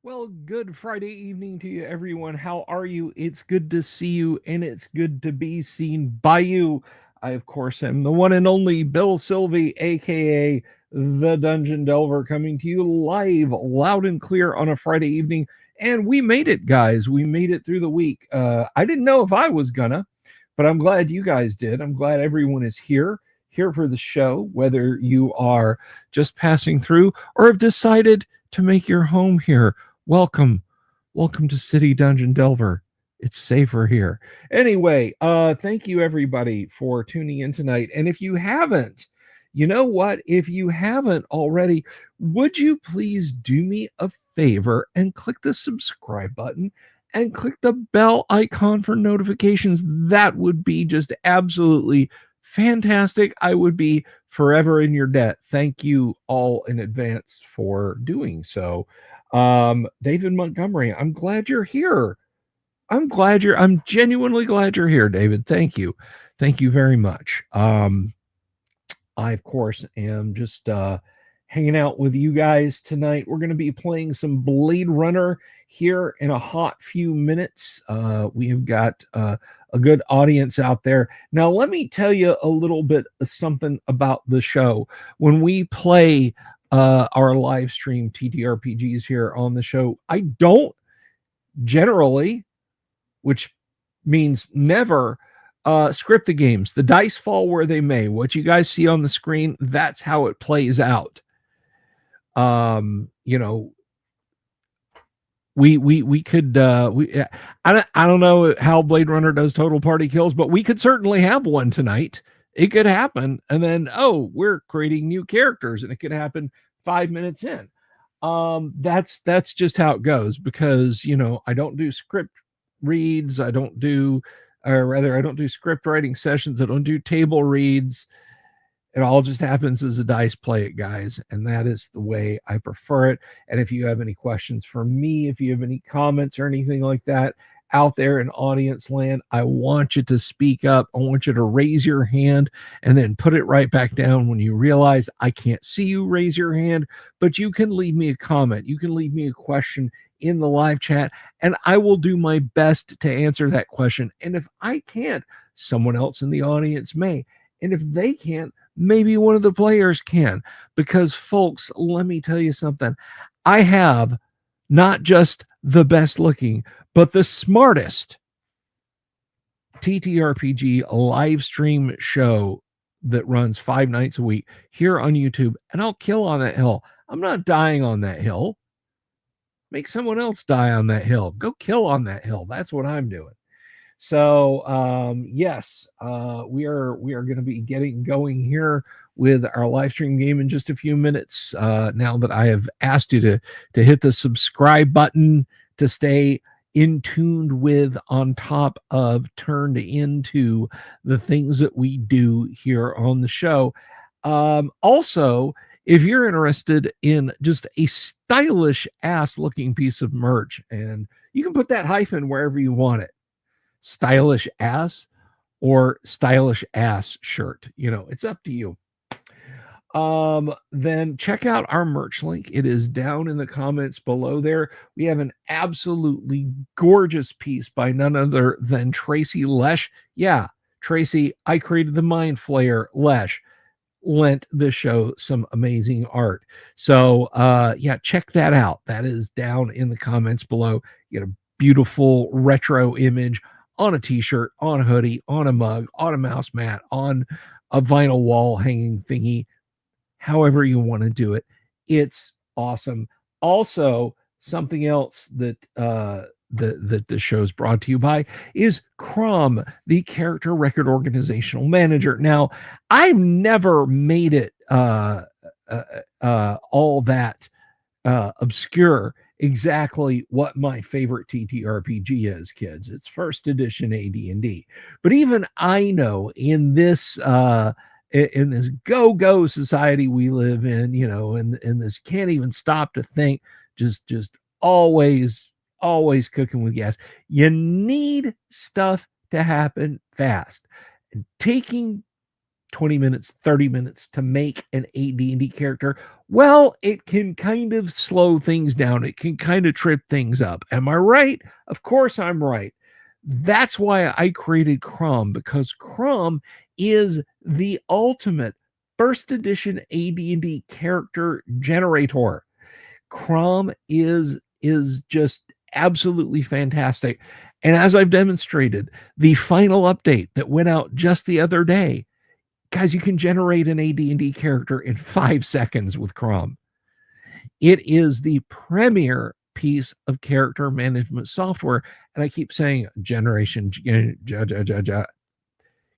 Well, good Friday evening to you, everyone. How are you? It's good to see you, and it's good to be seen by you. I, of course, am the one and only Bill Sylvie, aka the Dungeon Delver, coming to you live, loud and clear on a Friday evening. And we made it, guys. We made it through the week. I didn't know if I was gonna, but I'm glad you guys did. I'm glad everyone is here for the show, whether you are just passing through or have decided to make your home here. Welcome. Welcome to City Dungeon Delver. It's safer here. Anyway, thank you everybody for tuning in tonight. And if you haven't, you know what? If you haven't already, would you please do me a favor and click the subscribe button and click the bell icon for notifications? That would be just absolutely fantastic. I would be forever in your debt. Thank you all in advance for doing so. David Montgomery, I'm glad you're here. I'm genuinely glad you're here, David. Thank you. Thank you very much. I, of course, am just hanging out with you guys tonight. We're going to be playing some Blade Runner here in a hot few minutes. We have got a good audience out there. Now, let me tell you a little bit of something about the show. When we play our live stream TTRPGs here on the show, I don't generally, which means never, script the games. The dice fall where they may. What you guys see on the screen, that's how it plays out. You know, we could I don't know how Blade Runner does total party kills, but we could certainly have one tonight. It could happen, and then we're creating new characters, and it could happen 5 minutes in. That's just how it goes, because I don't do script reads, I don't do script writing sessions, I don't do table reads. It all just happens as a dice play it, guys, and that is the way I prefer it. And if you have any questions for me, if you have any comments or anything like that out there in audience land, I want you to speak up. I want you to raise your hand and then put it right back down when you realize I can't see you raise your hand, but you can leave me a comment. You can leave me a question in the live chat, and I will do my best to answer that question. And if I can't, someone else in the audience may. And if they can't, maybe one of the players can. Because, folks, let me tell you something. I have not just the best looking, but the smartest TTRPG live stream show that runs 5 nights a week here on YouTube. And I'll kill on that hill. I'm not dying on that hill. Make someone else die on that hill. Go kill on that hill. That's what I'm doing. So yes, we are going to be getting going here with our live stream game in just a few minutes. Now that I have asked you to hit the subscribe button to stay in tuned with, on top of, turned into the things that we do here on the show. Also, if you're interested in just a stylish ass looking piece of merch, and you can put that hyphen wherever you want it, stylish ass or stylish ass shirt, it's up to you. Then check out our merch link. It is down in the comments below there. We have an absolutely gorgeous piece by none other than Tracy Lesh. Yeah, Tracy, I created the Mind Flayer. Lesh lent the show some amazing art. So yeah, check that out. That is down in the comments below. You get a beautiful retro image on a t-shirt, on a hoodie, on a mug, on a mouse mat, on a vinyl wall hanging thingy, however you want to do it. It's awesome. Also, something else that the show is brought to you by is Crom, the character record organizational manager. Now, I've never made it all that obscure exactly what my favorite TTRPG is, kids. It's first edition AD&D. But even I know in this go-go society we live in, in this can't even stop to think, just always cooking with gas, you need stuff to happen fast. And taking 20 minutes, 30 minutes to make an AD&D character, well, it can kind of slow things down. It can kind of trip things up. Am I right? Of course I'm right. That's why I created Crom, because Crom is the ultimate first edition AD&D character generator. Crom is just absolutely fantastic. And as I've demonstrated, the final update that went out just the other day, guys, you can generate an AD&D character in 5 seconds with Crom. It is the premier piece of character management software. And I keep saying generation.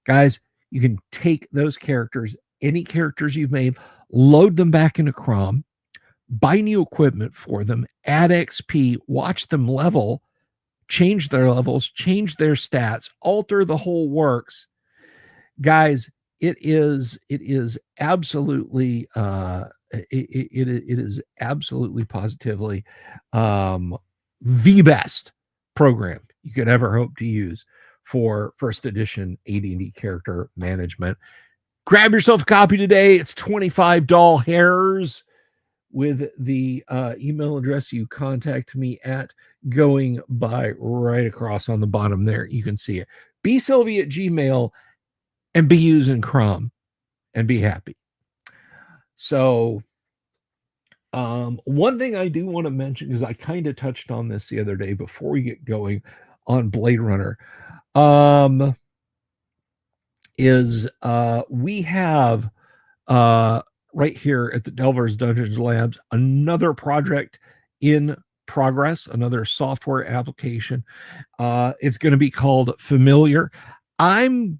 Guys, you can take those characters, any characters you've made, load them back into Crom, buy new equipment for them, add XP, watch them level, change their levels, change their stats, alter the whole works. Guys, it is absolutely it is absolutely positively the best program you could ever hope to use for first edition AD&D character management. Grab yourself a copy today. It's $25 hairs with the email address you contact me at, going by right across on the bottom there. You can see it. bsylvie@gmail.com, and be using Crom and be happy. So one thing I do want to mention is I kind of touched on this the other day before we get going on Blade Runner. We have right here at the Delvers Dungeons Labs another project in progress, another software application. It's going to be called Familiar. I'm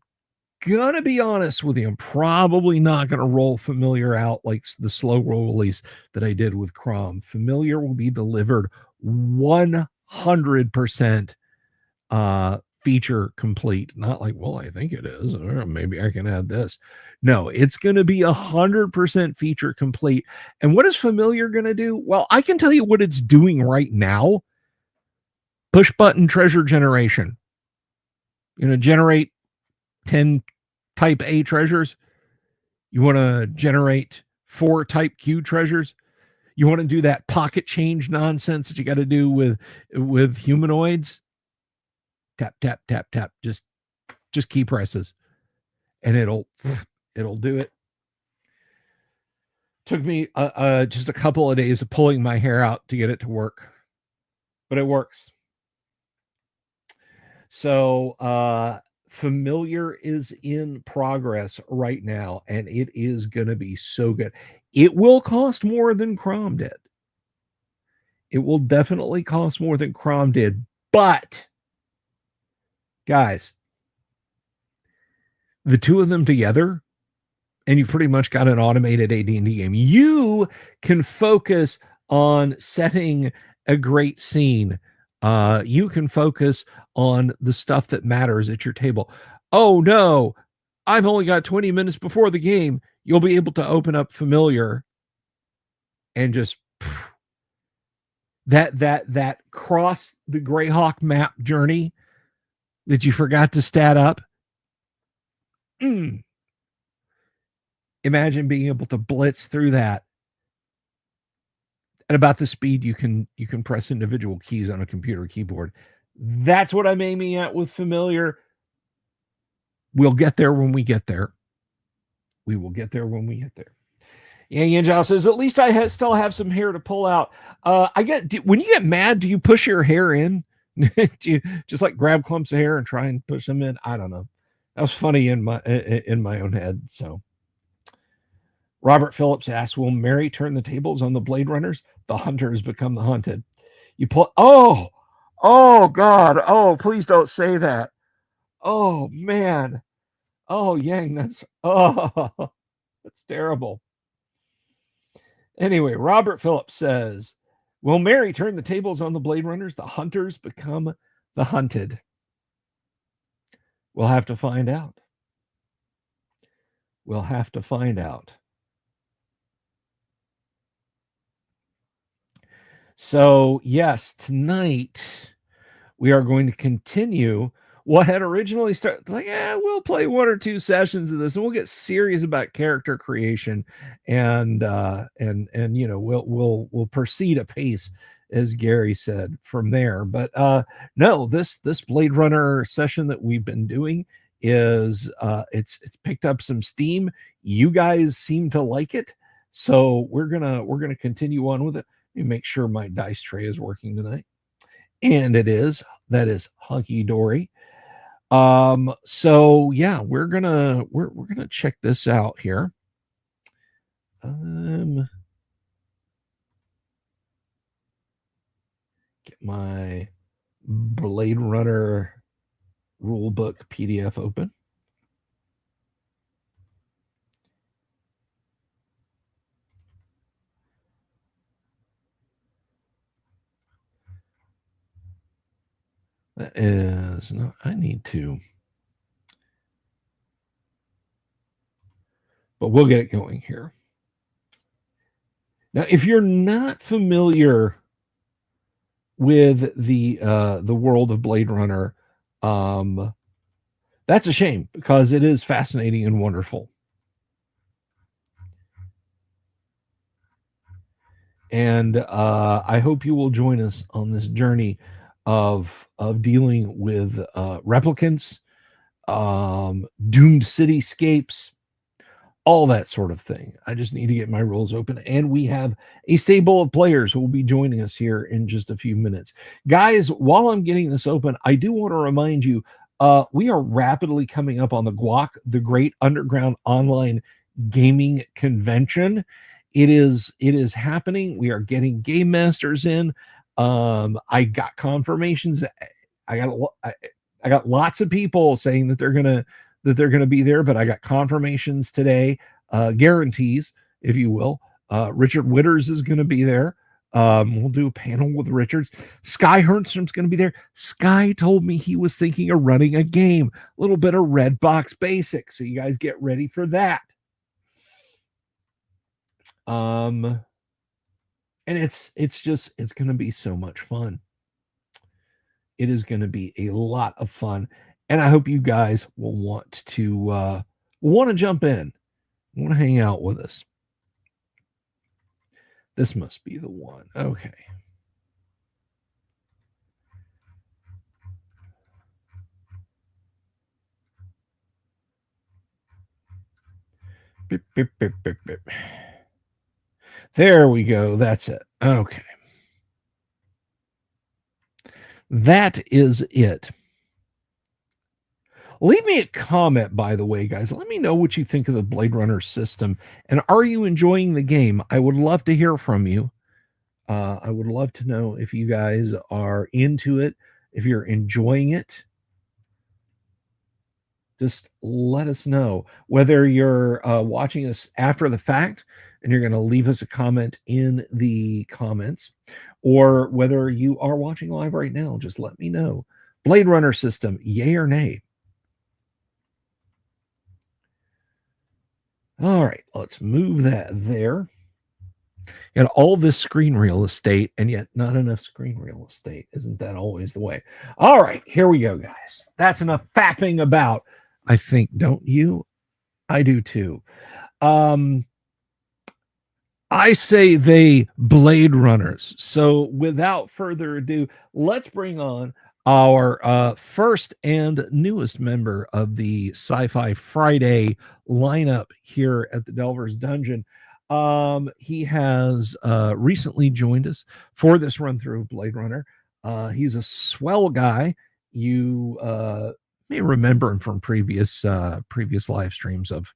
gonna be honest with you, I'm probably not gonna roll Familiar out like the slow roll release that I did with Crom. Familiar will be delivered 100% feature complete. Not like, well, I think it is, or maybe I can add this. No, it's gonna be 100% feature complete. And what is Familiar gonna do? Well, I can tell you what it's doing right now. Push button treasure generation. Generate 10 type A treasures. You want to generate 4 type Q treasures. You want to do that pocket change nonsense that you got to do with humanoids. Tap, tap, tap, tap. Just key presses, and it'll do it. Took me just a couple of days of pulling my hair out to get it to work, but it works. So Familiar is in progress right now, and it is going to be so good. It will cost more than Crom did. It will definitely cost more than Crom did. But, guys, the two of them together, and you pretty much got an automated AD&D game. You can focus on setting a great scene. You can focus on the stuff that matters at your table. Oh no, I've only got 20 minutes before the game. You'll be able to open up Familiar and just that cross the Greyhawk map journey that you forgot to stat up. Imagine being able to blitz through that at about the speed you can press individual keys on a computer keyboard. That's what I'm aiming at with Familiar. We'll get there when we get there. We will get there when we get there. Yeah, Yanjal says, at least I still have some hair to pull out. When you get mad, do you push your hair in? Do you just like grab clumps of hair and try and push them in? I don't know. That was funny in my own head. So Robert Phillips asks, will Mary turn the tables on the Blade Runners? The hunters become the hunted. You pull. Oh God. Oh, please don't say that. Oh man. Oh, Yang, that's terrible. Anyway, Robert Phillips says, will Mary turn the tables on the Blade Runners? The hunters become the hunted. We'll have to find out. We'll have to find out. So, yes, tonight we are going to continue what had originally started like, we'll play 1 or 2 sessions of this and we'll get serious about character creation and you know, we'll proceed apace, as Gary said, from there. But no, this Blade Runner session that we've been doing is it's picked up some steam. You guys seem to like it, so we're gonna continue on with it. Let me make sure my dice tray is working tonight, and it is. That is hunky dory. So yeah, we're gonna check this out here. Get my Blade Runner rulebook PDF open. That is no, I need to, but we'll get it going here. Now, if you're not familiar with the world of Blade Runner, that's a shame because it is fascinating and wonderful. And I hope you will join us on this journey of dealing with replicants, doomed cityscapes, all that sort of thing. I just need to get my rules open, and we have a stable of players who will be joining us here in just a few minutes. Guys, while I'm getting this open, I do want to remind you, we are rapidly coming up on the GWOC, the Great Underground Online Gaming Convention. It is happening. We are getting game masters in. I got confirmations. I got lots of people saying that they're gonna be there, but I got confirmations today, guarantees, if you will. Richard Witters is gonna be there. We'll do a panel with Richards. Sky Hernstrom's gonna be there. Sky told me he was thinking of running a game, a little bit of Red Box Basics. So you guys get ready for that. And it's gonna be so much fun. It is gonna be a lot of fun. And I hope you guys will want to jump in, want to hang out with us. This must be the one. Okay. Beep, beep, beep, beep, beep. There we go. That's it. Okay. That is it. Leave me a comment, by the way, guys. Let me know what you think of the Blade Runner system. And are you enjoying the game? I would love to hear from you. I would love to know if you guys are into it, if you're enjoying it. Just let us know. Whether you're watching us after the fact and you're going to leave us a comment in the comments, or whether you are watching live right now, just let me know. Blade Runner system, yay or nay? All right, let's move that there. And all this screen real estate, and yet not enough screen real estate. Isn't that always the way? All right, here we go, guys. That's enough fapping about, I think, don't you? I do too. I say they Blade Runners. So without further ado, let's bring on our first and newest member of the Sci-Fi Friday lineup here at the Delver's Dungeon. He has recently joined us for this run through of Blade Runner. He's a swell guy. You may remember him from previous live streams of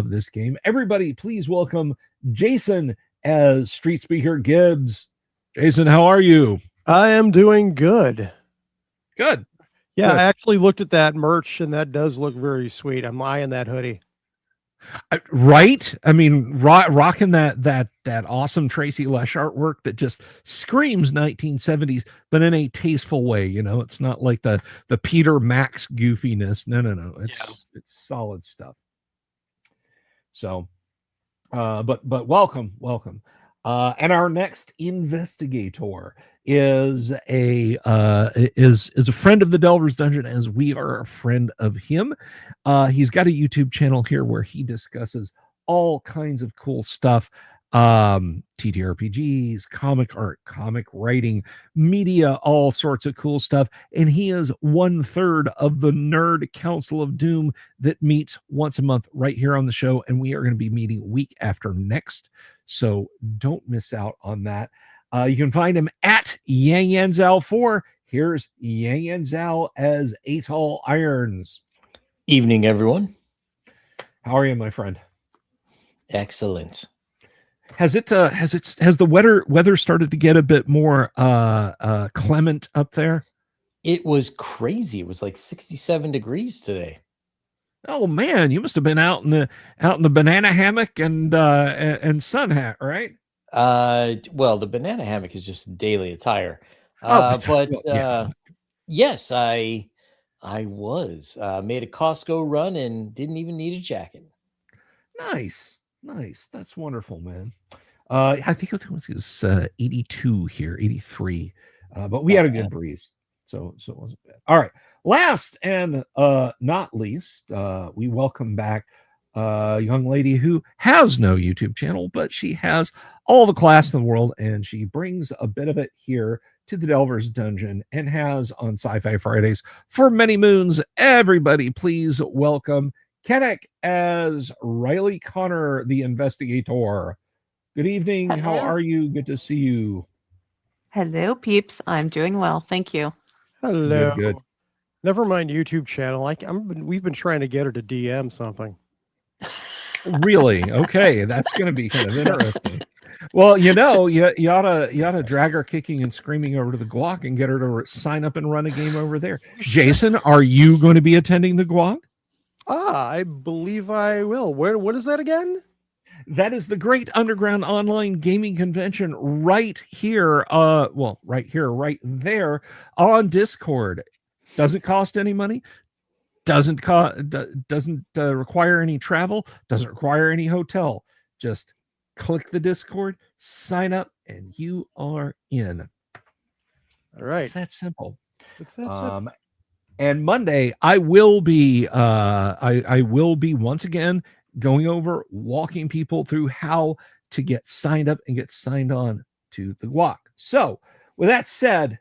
this game. Everybody, please welcome Jason as Street Speaker Gibbs. Jason, how are you? I am doing good. Good. Yeah, Good. I actually looked at that merch, and that does look very sweet. I'm eyeing that hoodie. Right? I mean, rocking that awesome Tracy Lesh artwork that just screams 1970s, but in a tasteful way. You know, it's not like the Peter Max goofiness. No. It's solid stuff. So, but welcome. And our next investigator is a friend of the Delver's Dungeon, as we are a friend of him. He's got a YouTube channel here where he discusses all kinds of cool stuff, TTRPGs, comic art, comic writing, media, all sorts of cool stuff. And he is 1/3 of the Nerd Council of Doom that meets once a month right here on the show, and we are going to be meeting week after next, so don't miss out on that. You can find him at Yang Yanzao 4. Here's Yang Yanzao as Atoll Irons. Evening, everyone. How are you, my friend? Excellent. Has the weather started to get a bit more clement up there? It was crazy. It was like 67 degrees today. Oh man, you must have been out in the banana hammock and sun hat, right? Well, the banana hammock is just daily attire. Yeah. Yes, I was made a Costco run and didn't even need a jacket. Nice. That's wonderful, man. I think it was 82 here, 83. But we had a good breeze. So it wasn't bad. All right. Last and not least, we welcome back a young lady who has no YouTube channel, but she has all the class in the world, and she brings a bit of it here to the Delver's Dungeon and has on Sci-Fi Fridays for many moons. Everybody, please welcome Kennick as Riley Connor, the investigator. Good evening. Hello. How are you? Good to see you. Hello, peeps. I'm doing well. Thank you. Hello. Good. Never mind YouTube channel. We've been trying to get her to DM something. Really? Okay, that's going to be kind of interesting. Well, you ought to drag her kicking and screaming over to the Guac and get her to sign up and run a game over there. Jason, are you going to be attending the Guac? I believe I will. What is that again? That is the Great Underground Online Gaming Convention right here. Right there on Discord. Doesn't cost any money. Doesn't require any travel. Doesn't require any hotel. Just click the Discord, sign up, and you are in. All right. It's that simple. It's that simple. And Monday, I will be once again going over, walking people through how to get signed up and get signed on to the Guac. So, with that said,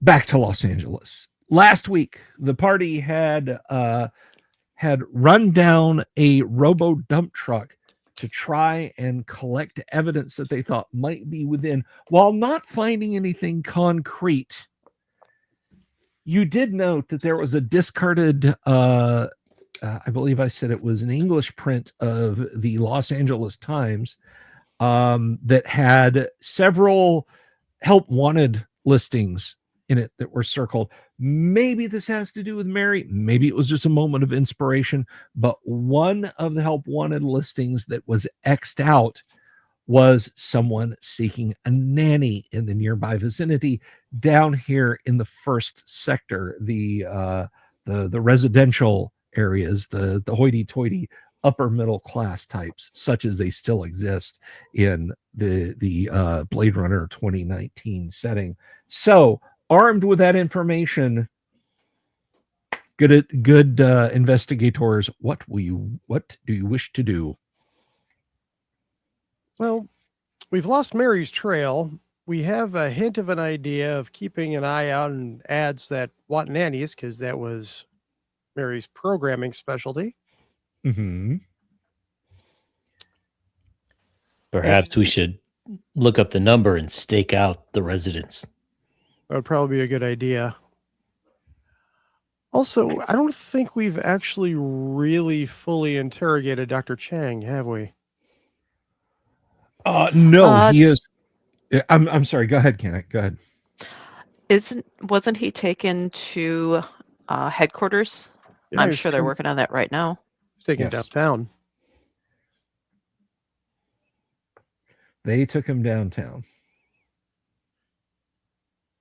back to Los Angeles. Last week, the party had run down a robo dump truck to try and collect evidence that they thought might be within, while not finding anything concrete. You did note that there was a discarded, I believe I said it was an English print of the Los Angeles Times that had several help wanted listings in it that were circled. Maybe this has to do with Mary. Maybe it was just a moment of inspiration. But one of the help wanted listings that was X'd out was someone seeking a nanny in the nearby vicinity down here in the first sector, the residential areas, the hoity-toity upper middle class types, such as they still exist in the Blade Runner 2019 setting. So, armed with that information, good investigators, what do you wish to do? Well, we've lost Mary's trail. We have a hint of an idea of keeping an eye out on ads that want nannies, because that was Mary's programming specialty. Mm-hmm. Perhaps we should look up the number and stake out the residents. That would probably be a good idea. Also, I don't think we've actually really fully interrogated Dr. Chang, have we? No, he is. I'm sorry. Go ahead, Kennick. Go ahead. Wasn't he taken to headquarters? Yeah, I'm sure they're working on that right now. He's taken downtown. They took him downtown.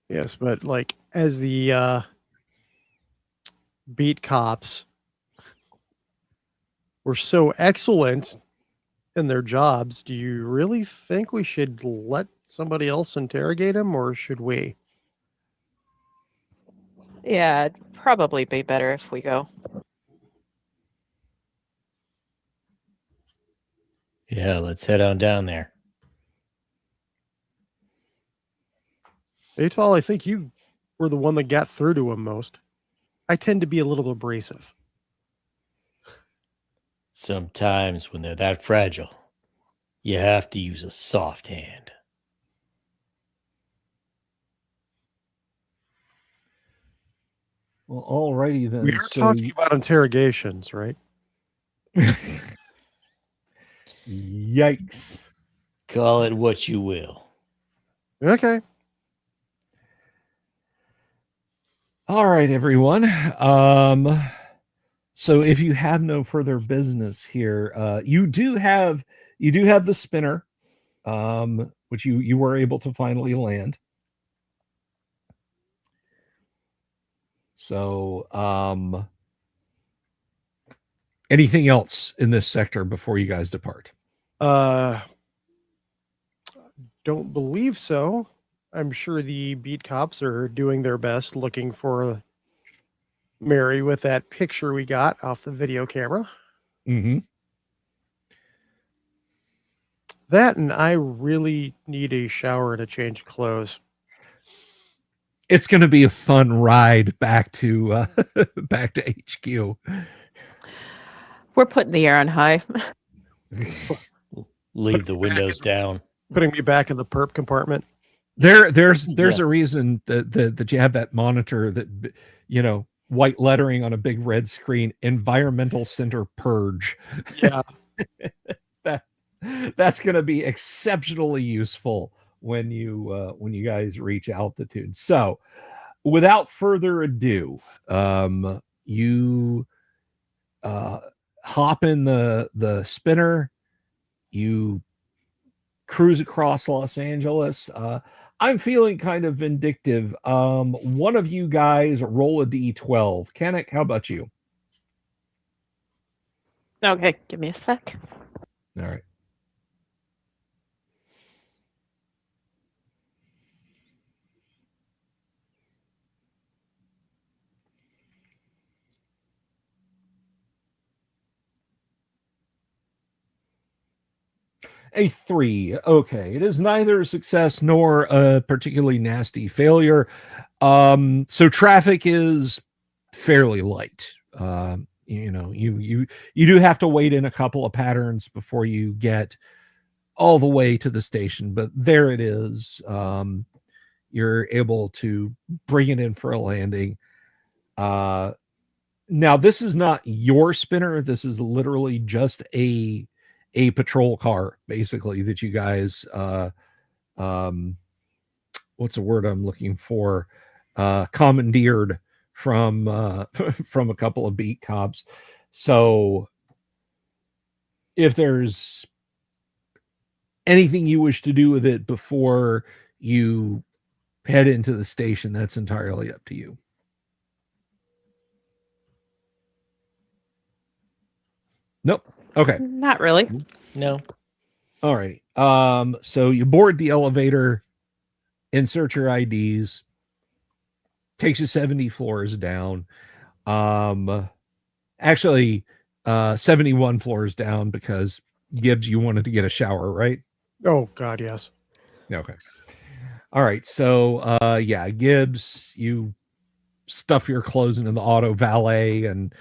Yes, but like as the beat cops were so excellent in their jobs, do you really think we should let somebody else interrogate them, or should we? Yeah, it'd probably be better if we go. Yeah, let's head on down there. Atal, I think you were the one that got through to him most. I tend to be a little abrasive. Sometimes when they're that fragile, you have to use a soft hand. Well, alrighty then. We are So talking about interrogations, right? Yikes. Call it what you will. Okay. All right, everyone. So if you have no further business here, you do have the spinner, which you were able to finally land. So, anything else in this sector before you guys depart? Don't believe so. I'm sure the beat cops are doing their best looking for Mary with that picture we got off the video camera. Mm-hmm. That, and I really need a shower and a change of clothes. It's going to be a fun ride back to back to HQ. We're putting the air on high. Leave the windows down. Putting me back in the perp compartment. There's Yeah. a reason that you have that monitor that, you know, white lettering on a big red screen, environmental center purge. Yeah. That's going to be exceptionally useful when you guys reach altitude. So without further ado, you hop in the spinner, you cruise across Los Angeles. I'm feeling kind of vindictive. One of you guys roll a d12. Kanik, how about you? Okay, give me a sec. All right. A 3. Okay. It is neither a success nor a particularly nasty failure. So traffic is fairly light. You know, you do have to wait in a couple of patterns before you get all the way to the station, but there it is. You're able to bring it in for a landing. Now this is not your spinner. This is literally just a patrol car, basically, that you guys what's the word I'm looking for? Commandeered from from a couple of beat cops. So if there's anything you wish to do with it before you head into the station, that's entirely up to you. Nope. Okay. Not really. No. All right. So you board the elevator, insert your IDs, takes you 70 floors down. Actually, 71 floors down, because Gibbs, you wanted to get a shower, right? Oh, God, yes. Okay. All right. So, yeah, Gibbs, you stuff your clothes into the auto valet and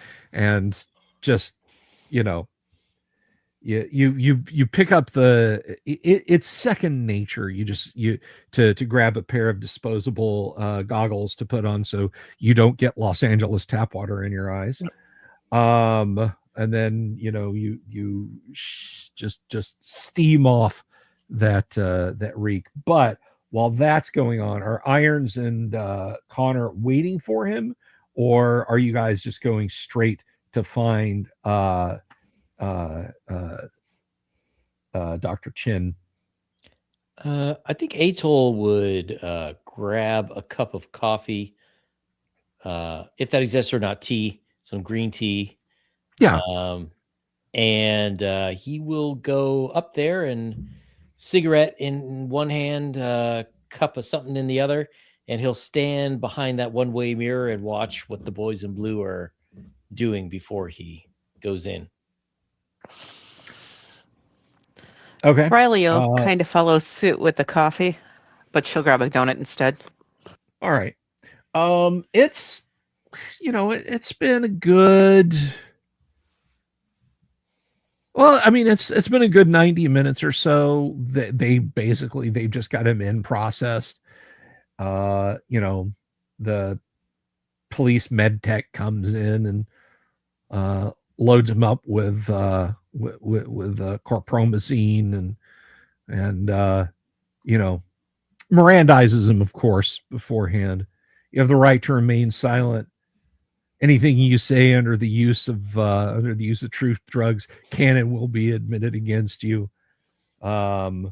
just, you know, you pick up it's second nature. You to grab a pair of disposable goggles to put on so you don't get Los Angeles tap water in your eyes. And then, you know, you just steam off that reek. But while that's going on, are Irons and Connor waiting for him, or are you guys just going straight to find Dr. Chin? I think Atoll would grab a cup of coffee, if that exists, or not, tea, some green tea. Yeah. and he will go up there and cigarette in one hand, cup of something in the other, and he'll stand behind that one-way mirror and watch what the boys in blue are doing before he goes in. Okay. Riley will kind of follow suit with the coffee, but she'll grab a donut instead. All right. It's, it's been a good. Well, I mean, it's been a good 90 minutes or so. They've just got him in processed. The police med tech comes in and loads him up with chlorpromazine and Mirandizes him, of course, beforehand. You have the right to remain silent. Anything you say under the use of truth drugs can and will be admitted against you. So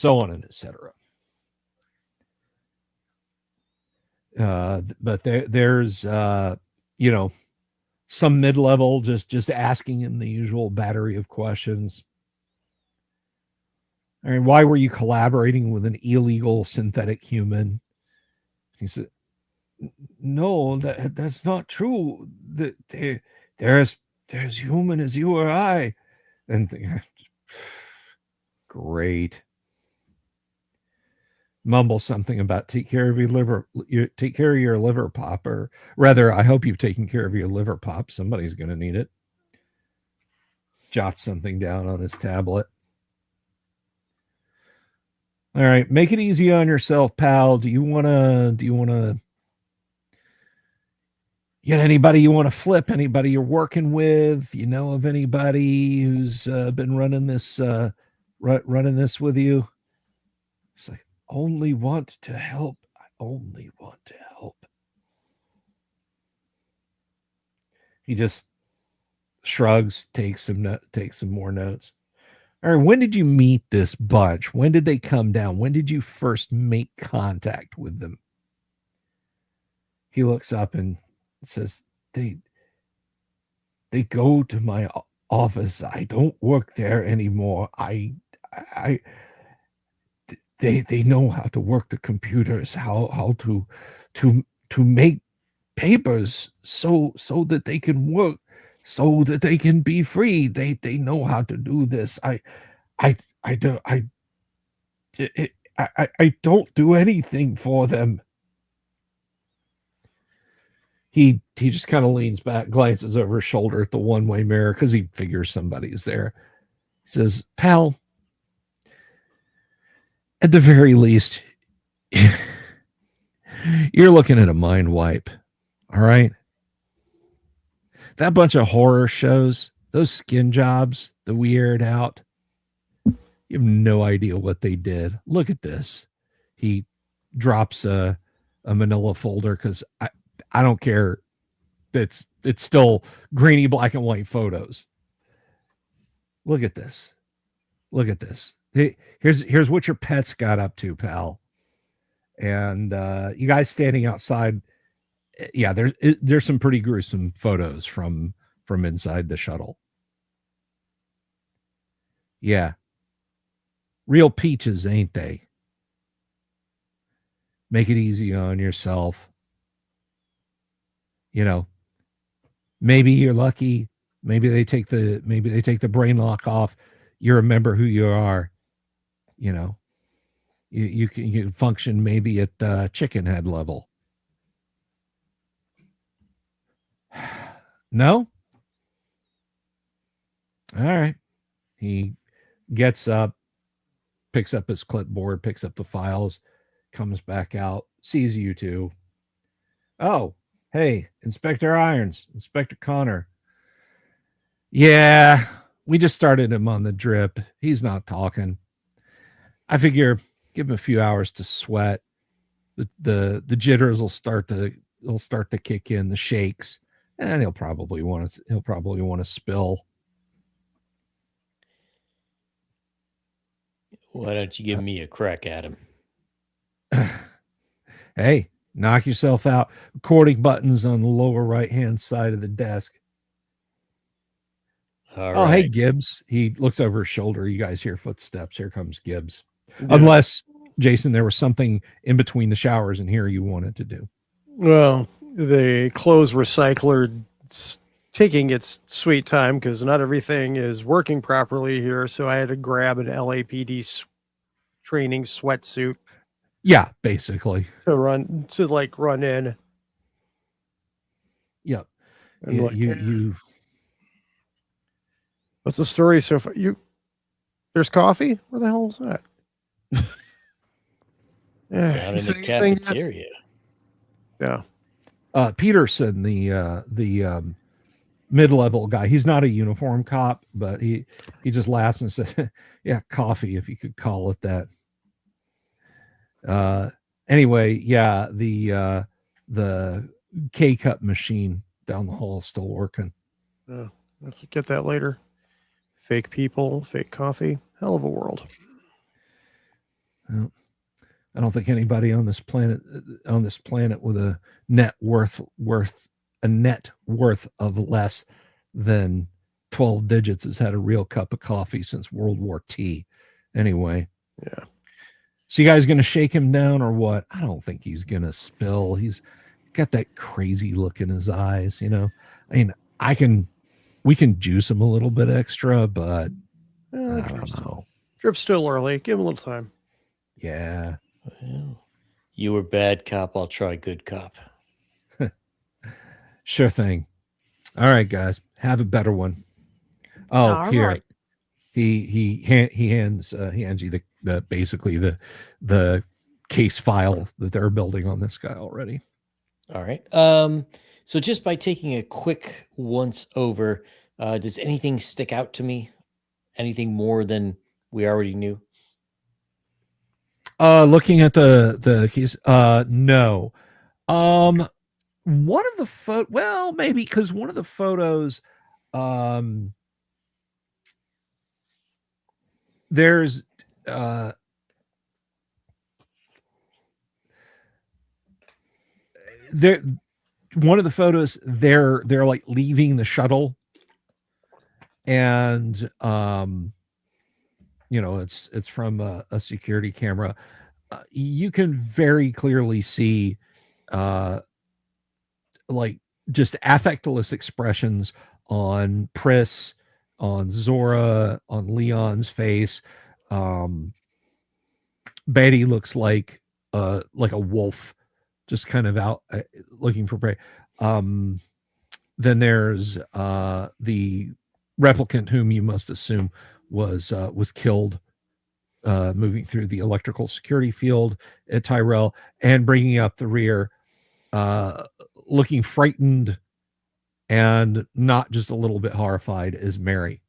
on and etc. But there's some mid-level just asking him the usual battery of questions. I mean, why were you collaborating with an illegal synthetic human? He said, no, that's not true. They're as human as you or I. And great. Mumble something about take care of your liver pop, or rather, I hope you've taken care of your liver pop. Somebody's going to need it. Jot something down on his tablet. All right, make it easy on yourself, pal. Do you want to get anybody you want to flip? Anybody you're working with? You know of anybody who's been running this with you? It's like, only want to help. I only want to help. He just shrugs, takes some more notes. All right, when did you meet this bunch? When did they come down? When did you first make contact with them? He looks up and says, they go to my office. I don't work there anymore. They know how to work the computers, how to make papers so that they can work, so that they can be free. They know how to do this. I don't do anything for them. He just kind of leans back, glances over his shoulder at the one-way mirror because he figures somebody's there. He says, pal, at the very least, you're looking at a mind wipe. All right? That bunch of horror shows, those skin jobs that we aired out, you have no idea what they did. Look at this. He drops a manila folder because I don't care. It's still grainy black and white photos. Look at this. Look at this. Here's what your pets got up to, pal. And you guys standing outside. Yeah, there's some pretty gruesome photos from inside the shuttle. Yeah. Real peaches, ain't they? Make it easy on yourself. Maybe you're lucky. Maybe they take the brain lock off. You remember who you are. You can function maybe at the chicken head level. No? All right. He gets up, picks up his clipboard, picks up the files, comes back out, sees you two. Oh, hey, Inspector Irons, Inspector Connor. Yeah, we just started him on the drip. He's not talking. I figure give him a few hours to sweat. The jitters will start to kick in, the shakes, and he'll probably want to spill. Why don't you give me a crack at him? Hey, knock yourself out. Recording buttons on the lower right-hand side of the desk. All Oh, hey, right. Gibbs. He looks over his shoulder. You guys hear footsteps. Here comes Gibbs. Yeah. Unless, Jason, there was something in between the showers in here you wanted to do. Well, the clothes recycler taking its sweet time because not everything is working properly here. So I had to grab an LAPD training sweatsuit Yeah, basically. to run in. Yep. And You what's the story so far? There's coffee? Where the hell is that? Yeah, Down you in the said anything yet? cafeteria. Yeah. Peterson, the mid-level guy. He's not a uniform cop, but he just laughs and says, "Yeah, coffee, if you could call it that." Anyway, yeah, the K-cup machine down the hall is still working. Let's get that later. Fake people, fake coffee. Hell of a world. Well, I don't think anybody on this planet with a net worth of less than 12 digits has had a real cup of coffee since World War II. Anyway. Yeah. So you guys going to shake him down or what? I don't think he's going to spill. He's got that crazy look in his eyes, you know. I mean, we can juice him a little bit extra, but I don't know. Drip's still early. Give him a little time. Yeah. Well, you were bad cop. I'll try good cop. Sure thing. All right, guys, have a better one. Oh, All here. right. He hands you the basically the case file that they're building on this guy already. All right. So just by taking a quick once over, does anything stick out to me? Anything more than we already knew? Looking at the keys, no. One of the well, maybe because one of the photos, there's there one of the photos they're like leaving the shuttle, and you know, it's from a security camera. You can very clearly see like just affectless expressions on Pris, on Zora, on Leon's face. Betty looks like a wolf, just kind of out looking for prey. Then there's the replicant, whom you must assume was killed moving through the electrical security field at Tyrell, and bringing up the rear, looking frightened and not just a little bit horrified, is Mary.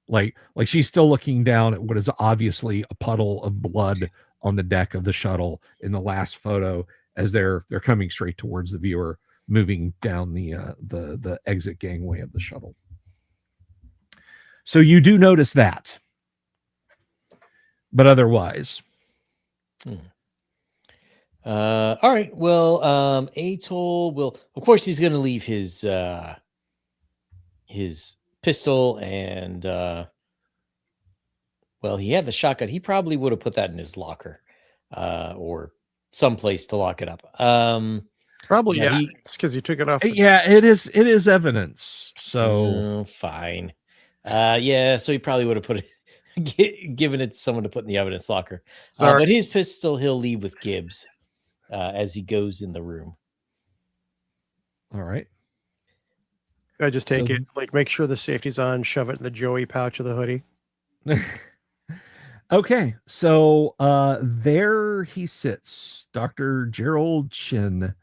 Like she's still looking down at what is obviously a puddle of blood on the deck of the shuttle in the last photo, as they're coming straight towards the viewer, moving down the exit gangway of the shuttle. So you do notice that, but otherwise. All right. Well, Atoll will, of course, he's going to leave his pistol and, well, he had the shotgun. He probably would have put that in his locker, or someplace to lock it up. Probably, yeah, yeah. It's because you took it off. Yeah, it is evidence. So fine. Yeah, so he probably would have put it, given it to someone to put in the evidence locker. But his pistol he'll leave with Gibbs as he goes in the room. All right. I just take it, like, make sure the safety's on, shove it in the Joey pouch of the hoodie. Okay, so there he sits, Dr. Gerald Chin.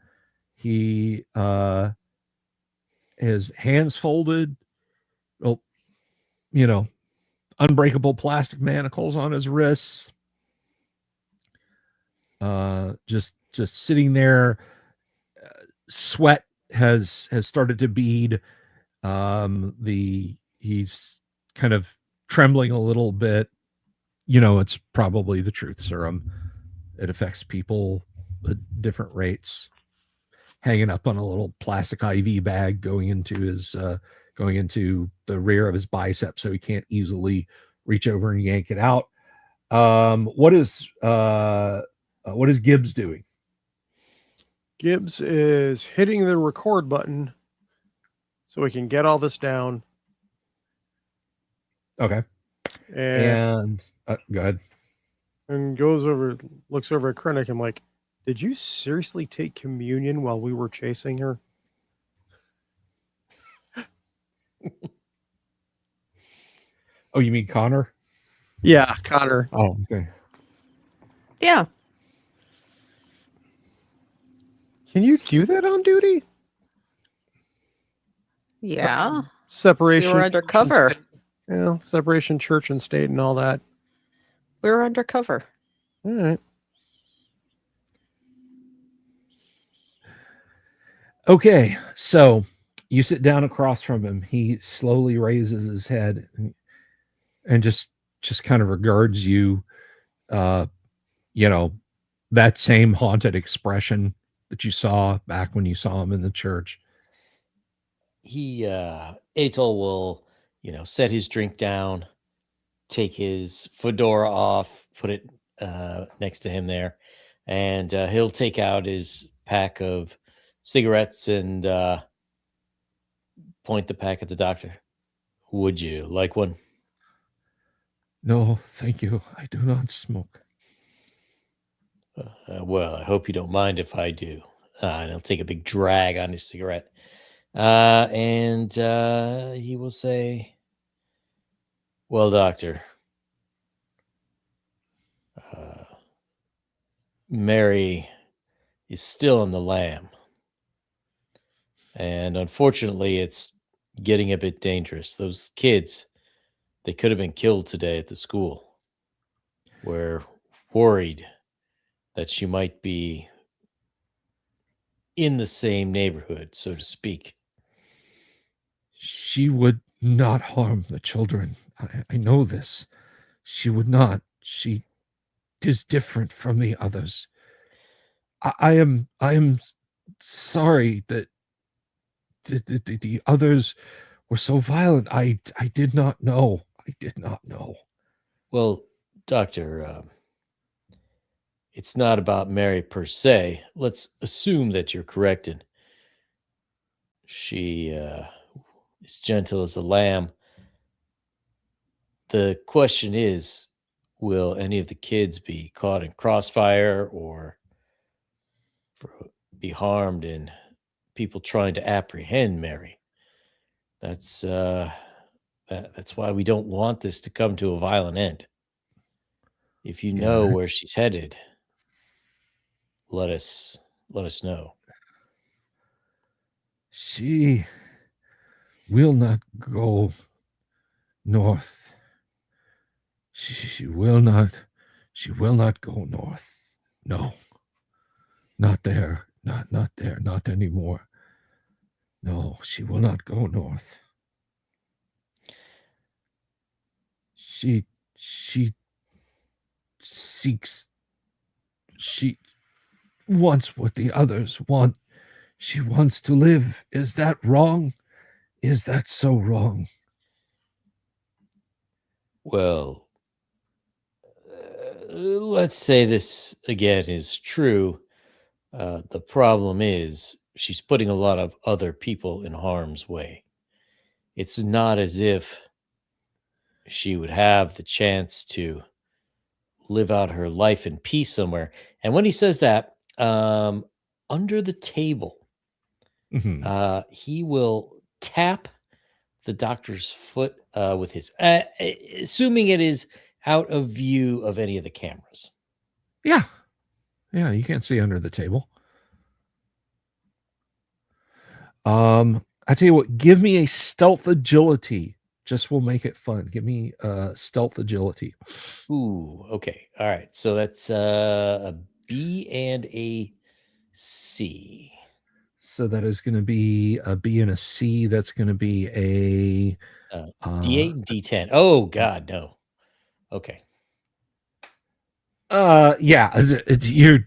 He his hands folded, well, you know, unbreakable plastic manacles on his wrists. Just sitting there. Sweat has started to bead. He's kind of trembling a little bit. You know, it's probably the truth serum. It affects people at different rates. Hanging up on a little plastic IV bag going into his going into the rear of his bicep, so he can't easily reach over and yank it out. What is Gibbs doing? Gibbs is hitting the record button so we can get all this down. Okay. And go ahead. And looks over at Krennic. I'm like, did you seriously take communion while we were chasing her? Oh, you mean Connor? Yeah, Connor. Oh, okay. Yeah. Can you do that on duty? Yeah. Separation. We were undercover. Yeah, separation church and state and all that. We were undercover. All right. Okay, so you sit down across from him. He slowly raises his head and just kind of regards you. That same haunted expression that you saw back when you saw him in the church. Atol will, set his drink down, take his fedora off, put it next to him there, and he'll take out his pack of cigarettes and point the pack at the doctor. Would you like one? No, thank you. I do not smoke. Well, I hope you don't mind if I do. And he'll take a big drag on his cigarette. And he will say, well, doctor, Mary is still in the lamb. And unfortunately, it's getting a bit dangerous. Those kids, they could have been killed today at the school. We're worried that she might be in the same neighborhood, so to speak. She would not harm the children. I know this. She would not. She is different from the others. I am sorry that the others were so violent. I did not know. I did not know. Well, doctor, it's not about Mary per se. Let's assume that you're correct and she is gentle as a lamb. The question is, will any of the kids be caught in crossfire or be harmed in people trying to apprehend Mary? That's why we don't want this to come to a violent end. If you know where she's headed, let us know. She will not go north. She will not go north. No. Not there. Not there. Not anymore. No, she will not go north. She seeks. She wants what the others want. She wants to live. Is that wrong? Is that so wrong? Well, let's say this again is true. The problem is she's putting a lot of other people in harm's way. It's not as if she would have the chance to live out her life in peace somewhere. And when he says that, under the table, he will tap the doctor's foot with his, assuming it is out of view of any of the cameras. Yeah, you can't see under the table. I tell you what, give me a stealth agility. Just will make it fun. Give me stealth agility. Ooh, okay. All right. So that's a B and a C. So that is going to be a B and a C. That's going to be a D8 and D10. Oh God, no. Okay. Yeah, it's you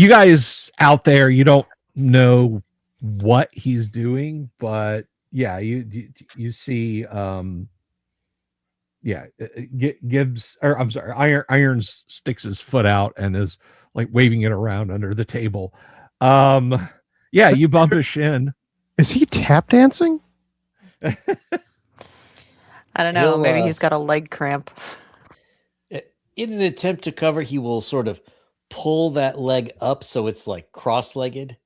guys out there, you don't know what he's doing, but yeah, you see, Gibbs, or I'm sorry, Irons sticks his foot out and is like waving it around under the table. Yeah, you bump his shin. Is he tap dancing? I don't know. He'll, Maybe he's got a leg cramp. in an attempt to cover, he will sort of pull that leg up so it's like cross-legged,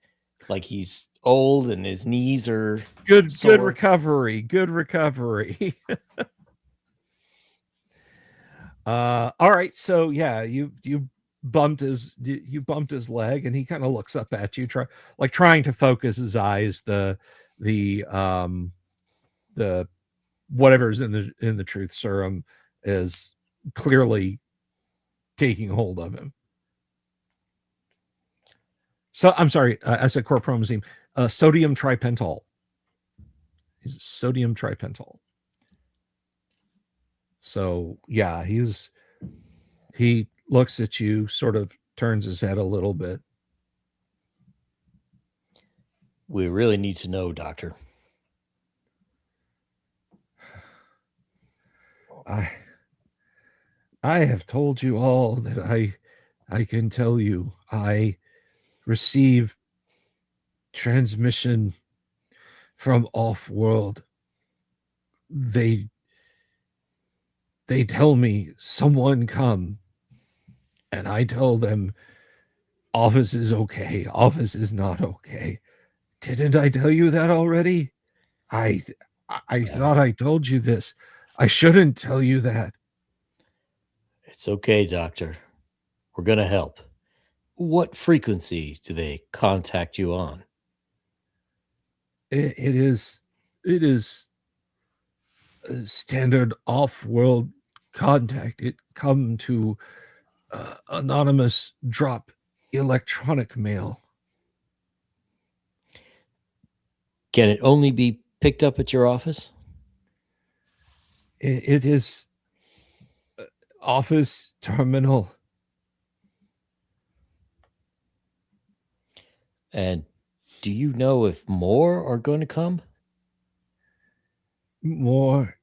like he's old and his knees are Good sore. recovery. Good recovery. All right, so yeah, you bumped his leg, and he kind of looks up at you, trying to focus his eyes. The whatever's in the truth serum is clearly taking hold of him. So I'm sorry, I said chlorpromazine. Sodium tripental. Is sodium tripental. So yeah, he looks at you, sort of turns his head a little bit. We really need to know, Doctor. I have told you all that I can tell you. I receive transmission from off-world. They tell me someone come, and I tell them office is okay, office is not okay. Didn't I tell you that already? I thought I told you this. I shouldn't tell you that. It's okay, Doctor. We're going to help. What frequency do they contact you on? It is a standard off-world contact. It come to anonymous drop electronic mail. Can it only be picked up at your office? It is office terminal. And do you know if more are going to come? More.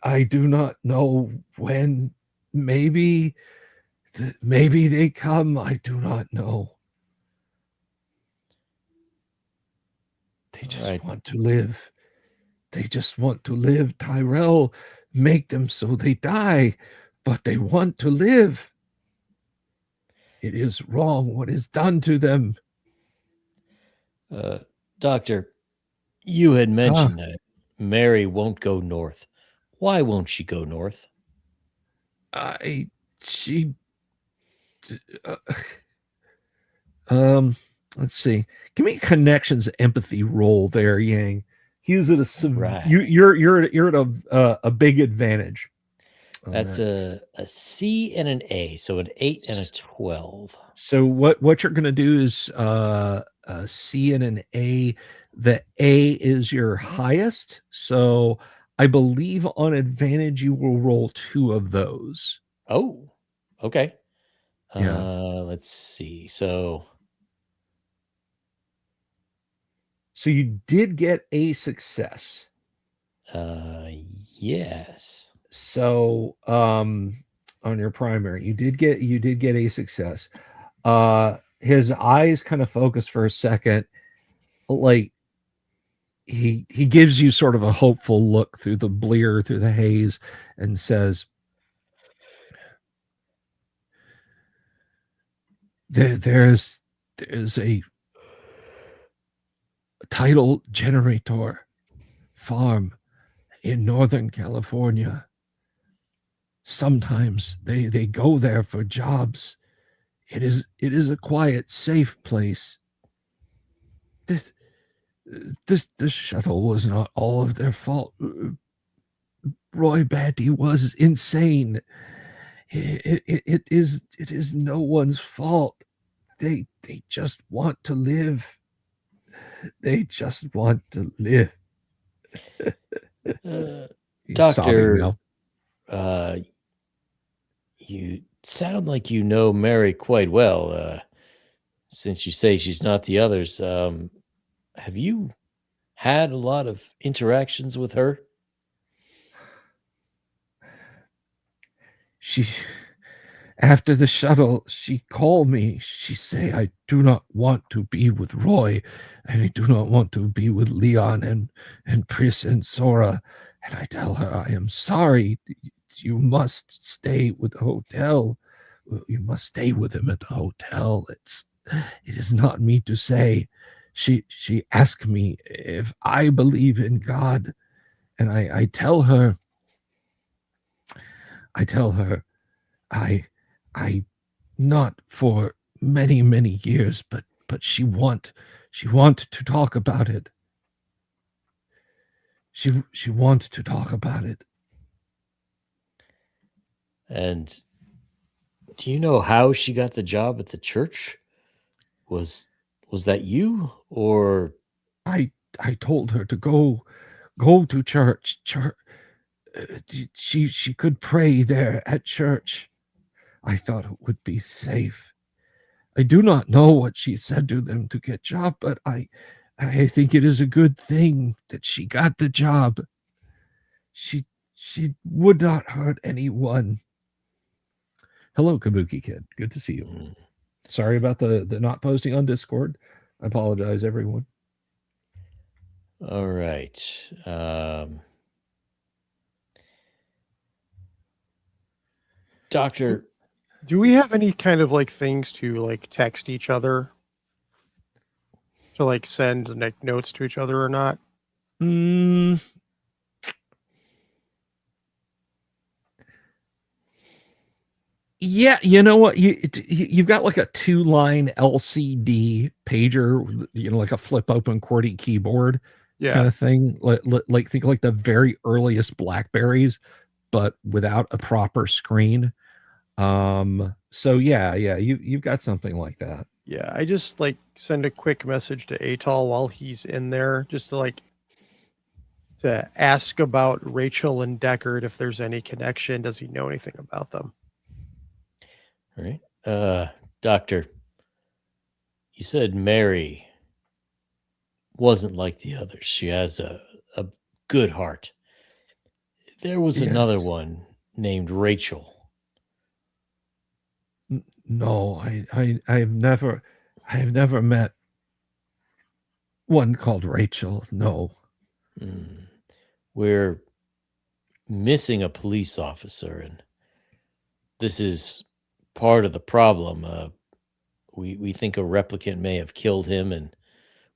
I do not know when. Maybe they come. I do not know. They just want to live. They just want to live. Tyrell make them so they die, but they want to live. It is wrong what is done to them. Doctor, you had mentioned that Mary won't go north. Why won't she go north? Let's see. Give me a connections empathy roll there, Yang. He's at a you're at a big advantage. That's a C and an A, so an 8 and a 12. So what you're going to do is a C and an A. The A is your highest. So I believe on advantage you will roll 2 of those. Oh, okay. Yeah. Let's see. So you did get a success. yes. So on your primary, you did get a success. His eyes kind of focus for a second, like he gives you sort of a hopeful look through the blear, through the haze, and says, there's a tidal generator farm in Northern California. Sometimes they go there for jobs. It is a quiet, safe place. This shuttle was not all of their fault. Roy Batty was insane. It is no one's fault. They just want to live. They just want to live. Doctor, you sound like you know Mary quite well. since you say she's not the others, have you had a lot of interactions with her? She, after the shuttle, she called me. She say, I do not want to be with Roy, and I do not want to be with Leon and Pris and Sora. And I tell her, I am sorry. You must stay with the hotel. You must stay with him at the hotel. It is not me to say. She asked me if I believe in God, and I tell her, I not for many years, but she want to talk about it. She want to talk about it. And do you know how she got the job at the church? Was that you, or I told her to go to church. She could pray there at church. I thought it would be safe. I do not know what she said to them to get job, but I think it is a good thing that she got the job. She would not hurt anyone. Hello, Kabuki Kid. Good to see you. Sorry about the not posting on Discord. I apologize, everyone. all right? Doctor, Do we have any kind of like things to like text each other? To like send like notes to each other or not? Yeah, you know what? You've got like a 2-line LCD pager, like a flip open QWERTY keyboard kind of thing. Like think like the very earliest Blackberries, but without a proper screen. So yeah, you've got something like that. Yeah, I just like send a quick message to Atal while he's in there, just to like to ask about Rachel and Deckard if there's any connection. Does he know anything about them? all right? Doctor, you said Mary wasn't like the others. She has a good heart. There was another Yes. one named Rachel. No, I have never met one called Rachel. No. We're missing a police officer, and this is part of the problem. We think a replicant may have killed him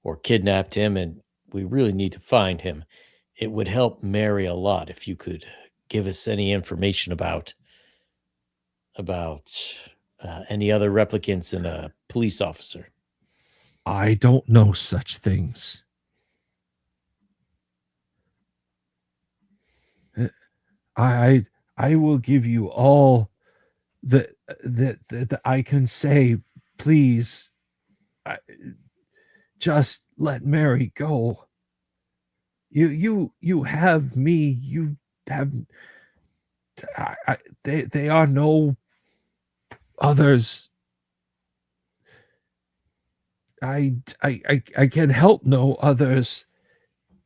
or kidnapped him, and we really need to find him. It would help Mary a lot if you could give us any information about any other replicants and a police officer. I don't know such things. I will give you all that I can say. Please, just let Mary go. You have me. You have. They are no others. I can help no others.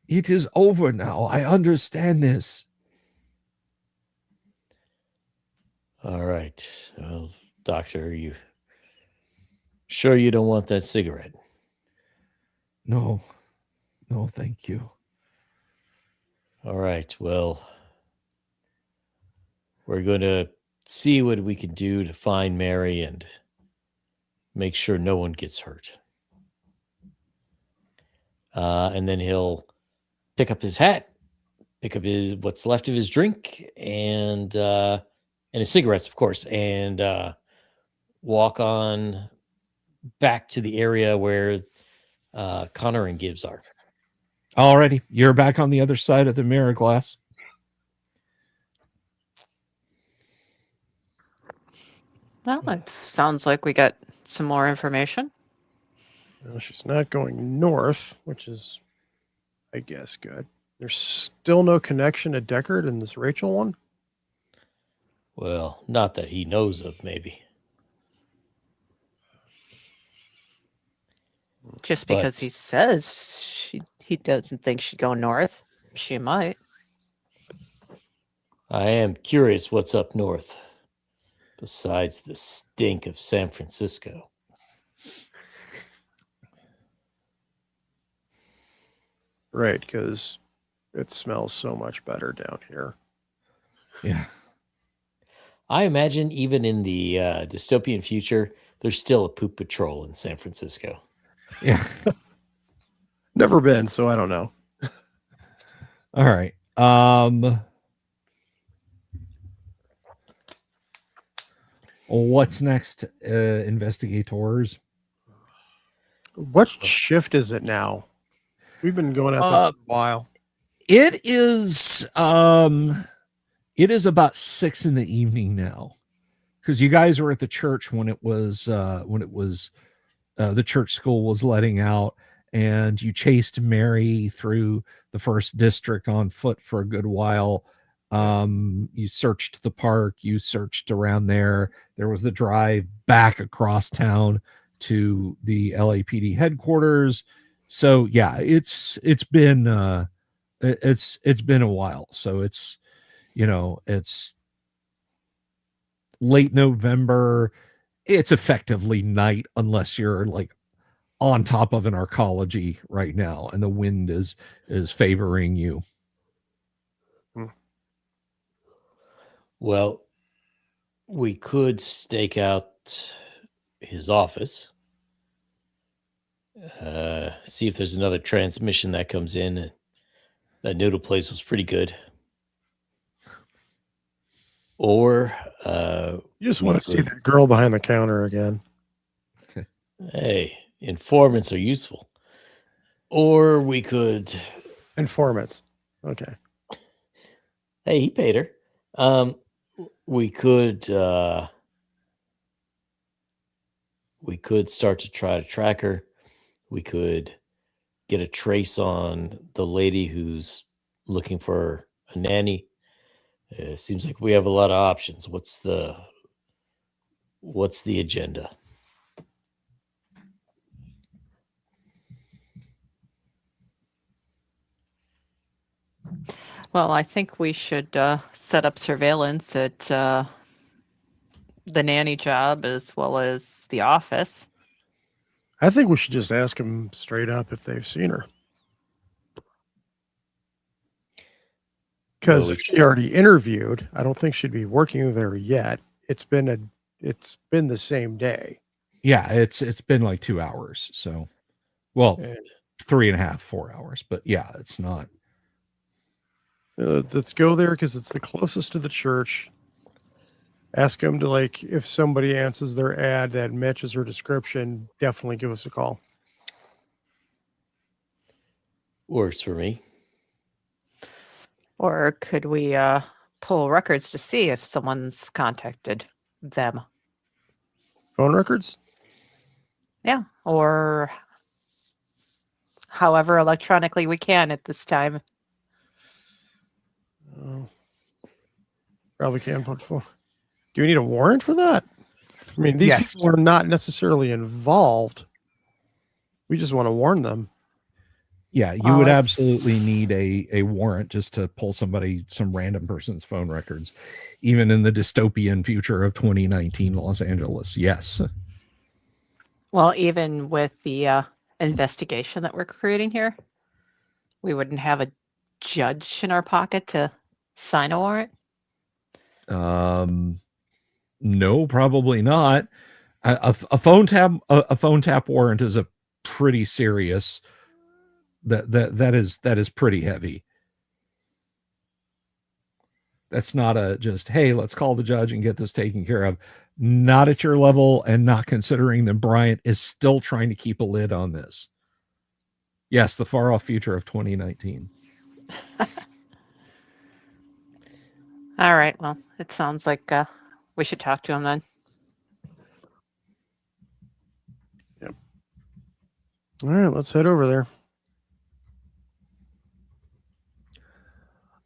It is over now. I understand this. All right. Well, Doctor, are you sure you don't want that cigarette? No, thank you. All right. Well, we're going to see what we can do to find Mary and make sure no one gets hurt. And then he'll pick up his hat, pick up what's left of his drink, and his cigarettes, of course, and walk on back to the area where Connor and Gibbs are. Alrighty, you're back on the other side of the mirror glass. Well, it sounds like we got some more information. Well, she's not going north, which is, I guess, good. There's still no connection to Deckard in this Rachel one? Well, not that he knows of, maybe. Just because But- he says he doesn't think she'd go north, she might. I am curious what's up north, besides the stink of San Francisco. Right, because it smells so much better down here. Yeah. I imagine even in the dystopian future, there's still a poop patrol in San Francisco. Yeah. Never been, so I don't know. All right. What's next, investigators? What shift is it now? We've been going at this for a while. It is about 6 p.m. now, because you guys were at the church when it was the church school was letting out, and you chased Mary through the first district on foot for a good while. You searched the park, you searched around there. There was the drive back across town to the LAPD headquarters. So yeah, it's been a while. So it's late November. It's effectively night unless you're like on top of an arcology right now and the wind is favoring you. Well, we could stake out his office, see if there's another transmission that comes in. That noodle place was pretty good. Or You just we want to see could- that girl behind the counter again. Hey, informants are useful. Or we could. Informants. Okay. Hey, he paid her. We could start to try to track her. We could get a trace on the lady who's looking for a nanny. Seems like we have a lot of options. What's the agenda? Well, I think we should set up surveillance at the nanny job as well as the office. I think we should just ask them straight up if they've seen her. Because Well, if she already interviewed, I don't think she'd be working there yet. It's been the same day. Yeah, it's been like 2 hours. So, well, 3.5, 4 hours. But yeah, it's not. Let's go there because it's the closest to the church. Ask them to, like, if somebody answers their ad that matches her description, definitely give us a call. Works for me. Or could we pull records to see if someone's contacted them? Phone records? Yeah, or however electronically we can at this time. Probably can put phone. Do you need a warrant for that? I mean, these Yes. people are not necessarily involved. We just want to warn them. Yeah, you Well, would it's- absolutely need a warrant just to pull some random person's phone records, even in the dystopian future of 2019 Los Angeles. Yes. Well, even with the investigation that we're creating here, we wouldn't have a judge in our pocket to sign a warrant. No, probably not. A phone tap warrant is a pretty serious. That is pretty heavy. That's not a just, hey, let's call the judge and get this taken care of. Not at your level, and not considering that Bryant is still trying to keep a lid on this. Yes, the far off future of 2019. All right. Well, it sounds like we should talk to him then. All right, let's head over there.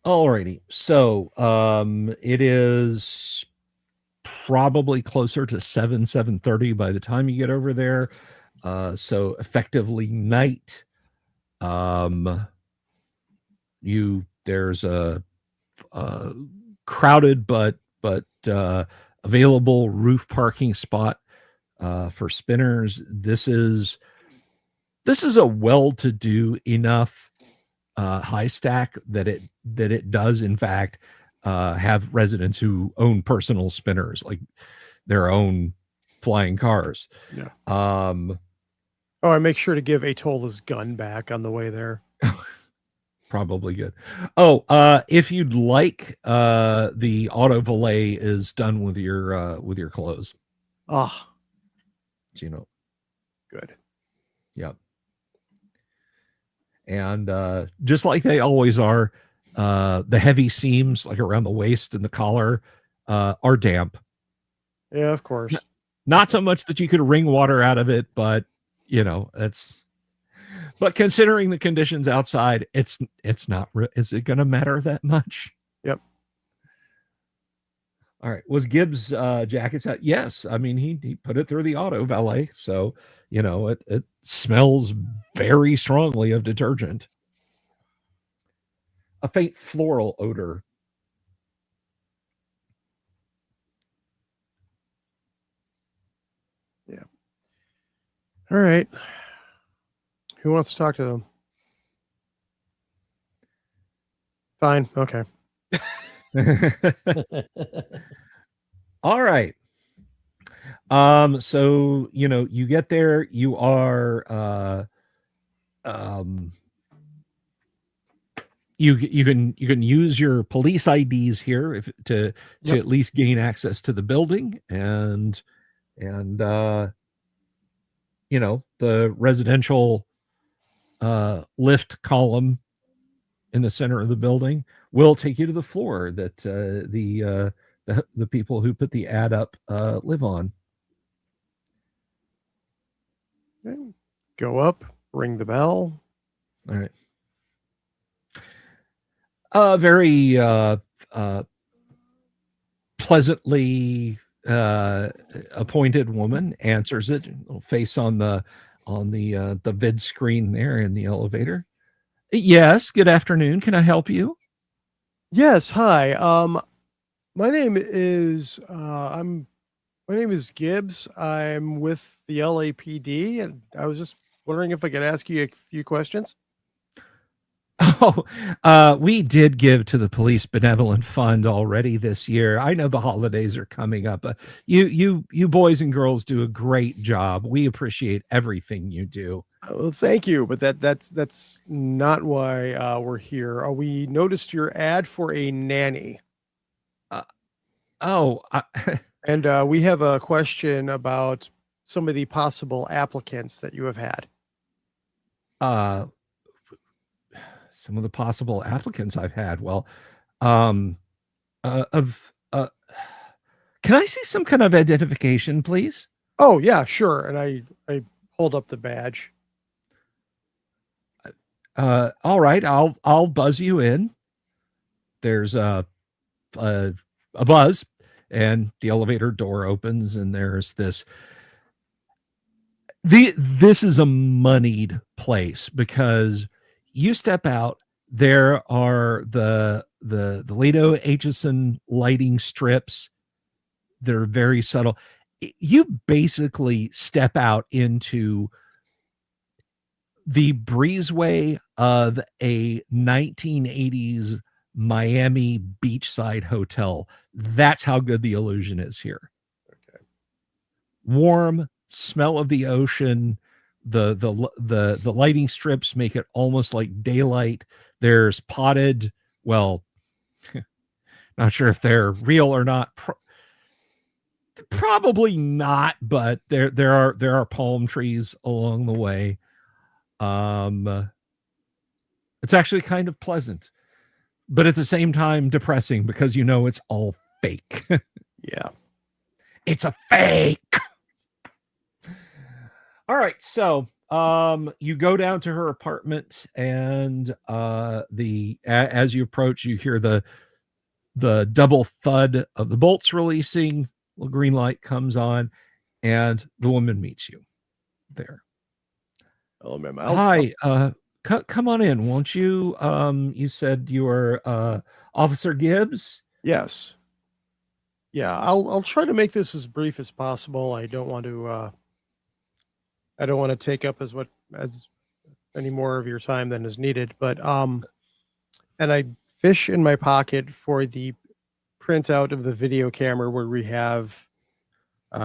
Alrighty. So it is probably closer to 7:30 by the time you get over there. So effectively night. There's a crowded but available roof parking spot for spinners. This is a well-to-do enough high stack that it does in fact have residents who own personal spinners, like their own flying cars. Yeah. Oh, I make sure to give Atoll his gun back on the way there. Probably good. Oh, if you'd like, the auto valet is done with your clothes. Ah, You know, good. Yep. And just like they always are, the heavy seams, like around the waist and the collar, are damp. Yeah, of course. Not so much that you could wring water out of it, but but considering the conditions outside, it's not. Is it going to matter that much? Yep. All right. Was Gibbs' jackets out? Yes. I mean, he put it through the auto valet, so it smells very strongly of detergent. A faint floral odor. Yeah. All right. Who wants to talk to them? Fine. Okay. All right. So you get there, you are you can use your police IDs here to at least gain access to the building, and the residential lift column in the center of the building will take you to the floor that the people who put the ad up live on. Okay. Go up, ring the bell. All right. Very pleasantly appointed woman answers it. Little face on the vid screen there in the elevator. Yes, good afternoon. Can I help you? Yes, hi. My name is Gibbs. I'm with the LAPD, and I was just wondering if I could ask you a few questions. Oh, we did give to the Police Benevolent Fund already this year. I know the holidays are coming up. You boys and girls do a great job. We appreciate everything you do. Well, thank you, but that's not why we're here. We noticed your ad for a nanny. And we have a question about some of the possible applicants that you have had. Some of the possible applicants I've had. Well, can I see some kind of identification, please? Oh yeah, sure. And I hold up the badge. All right, I'll buzz you in. There's a buzz, and the elevator door opens, and there's this. This is a moneyed place because you step out, there are the Lato Aitchison lighting strips. They're very subtle. You basically step out into the breezeway of a 1980s Miami beachside hotel. That's how good the illusion is here. Okay. Warm, smell of the ocean. The lighting strips make it almost like daylight. There's potted, well, not sure if they're real or not. Probably not, but there are palm trees along the way. It's actually kind of pleasant, but at the same time depressing because it's all fake. Yeah. It's a fake. All right, so you go down to her apartment, and as you approach, you hear the double thud of the bolts releasing. Little green light comes on, and the woman meets you there. Oh, ma'am. Hi, come on in, won't you? You said you were Officer Gibbs. Yes. Yeah, I'll try to make this as brief as possible. I don't want to take up as any more of your time than is needed, but and I fish in my pocket for the printout of the video camera where we have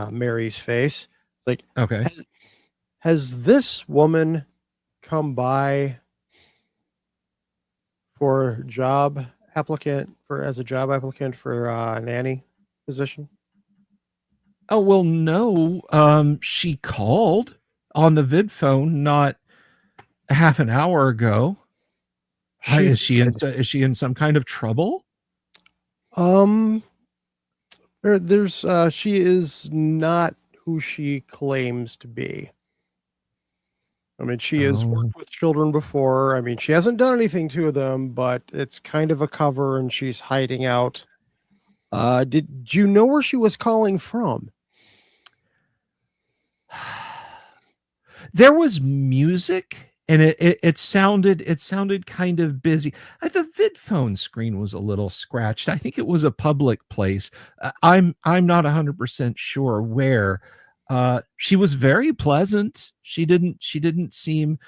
Mary's face. It's like, Okay. has this woman come by for as a job applicant for a nanny position? Oh, well, no. She called on the vid phone not half an hour ago. She Is did. she in some kind of trouble? Um she is not who she claims to be. I mean, she has Oh. worked with children before. I mean, she hasn't done anything to them, but it's kind of a cover and she's hiding out. Did you know where she was calling from? There was music and it sounded kind of busy. The vid phone screen was a little scratched. I think it was a public place. I'm not 100% sure where. She was very pleasant. She didn't seem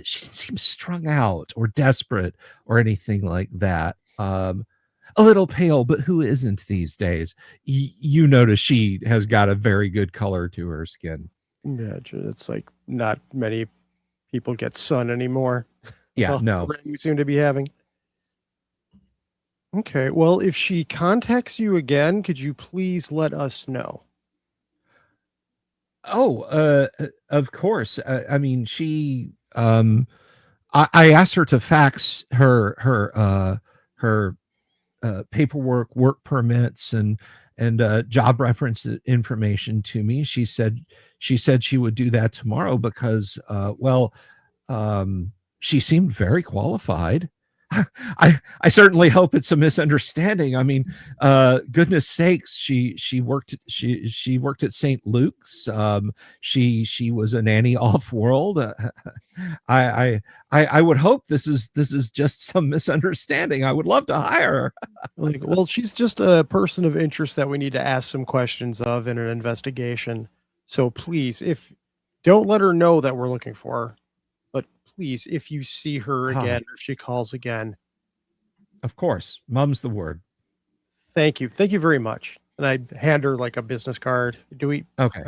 strung out or desperate or anything like that. A little pale, but who isn't these days? You notice she has got a very good color to her skin. Yeah, it's like not many people get sun anymore. Yeah, Well, no. we seem to be having. Okay, well, if she contacts you again, could you please let us know? Oh, of course. I mean, I asked her to fax her paperwork, work permits, and job reference information to me. She said she would do that tomorrow because, she seemed very qualified. I certainly hope it's a misunderstanding. I mean, goodness sakes, she worked at St. Luke's. She was a nanny off world. I would hope this is just some misunderstanding. I would love to hire her. Like, well, she's just a person of interest that we need to ask some questions of in an investigation. So please, if don't let her know that we're looking for her, but please, if you see her again or if she calls again, Of course, mum's the word. thank you very much. And I hand her like a business card. Do we? Okay.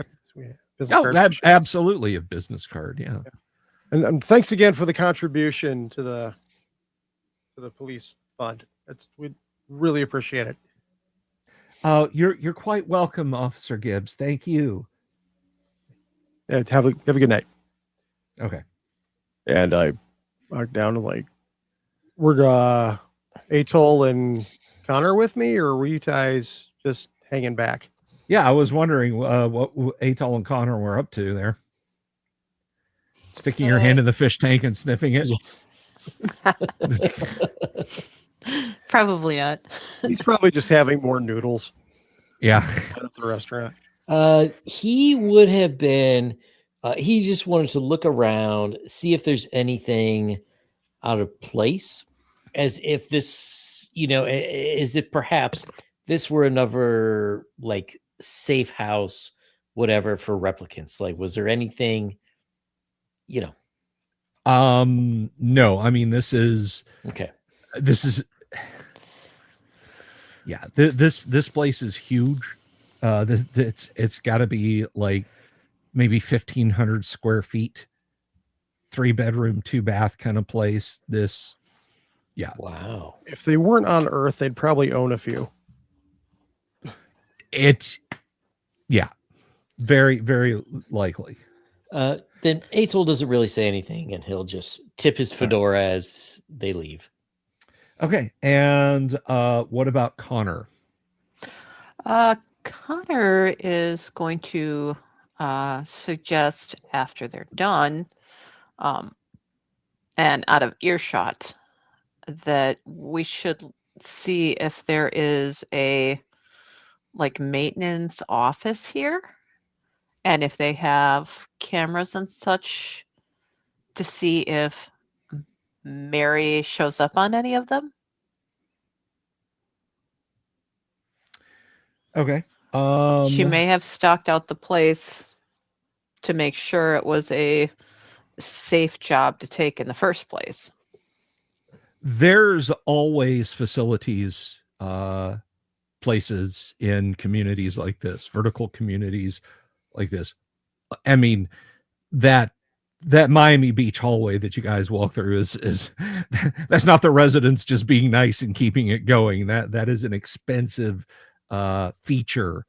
Business Oh, cards? absolutely a business card. Yeah. And thanks again for the contribution to the police fund. We really appreciate it. You're quite welcome, Officer Gibbs. Thank you. And have a good night. Okay. And I walk down to like, were Atoll and Connor with me, or were you guys just hanging back? Yeah, I was wondering what Atoll and Connor were up to there. Sticking your hand in the fish tank and sniffing it. Probably not. He's probably just having more noodles. Yeah. At the restaurant. He would have been. He just wanted to look around, see if there's anything out of place, as if this, as if perhaps this were another like safe house, whatever, for replicants. Like, was there anything, No, I mean, this is yeah, this place is huge. It's got to be like maybe 1,500 square feet, 3-bedroom, 2-bath kind of place. Yeah. Wow. If they weren't on Earth, they'd probably own a few. Yeah, very, very likely. Then Atoll doesn't really say anything, and he'll just tip his fedora as they leave. Okay, and what about Connor? Connor is going to suggest after they're done, and out of earshot, that we should see if there is a like maintenance office here, And if they have cameras and such, to see if Mary shows up on any of them. Okay. She may have stalked out the place to make sure it was a safe job to take in the first place. There's always facilities, places in communities like this, vertical communities like this. I mean, that Miami Beach hallway that you guys walk through is that's not the residents just being nice and keeping it going. That is an expensive feature.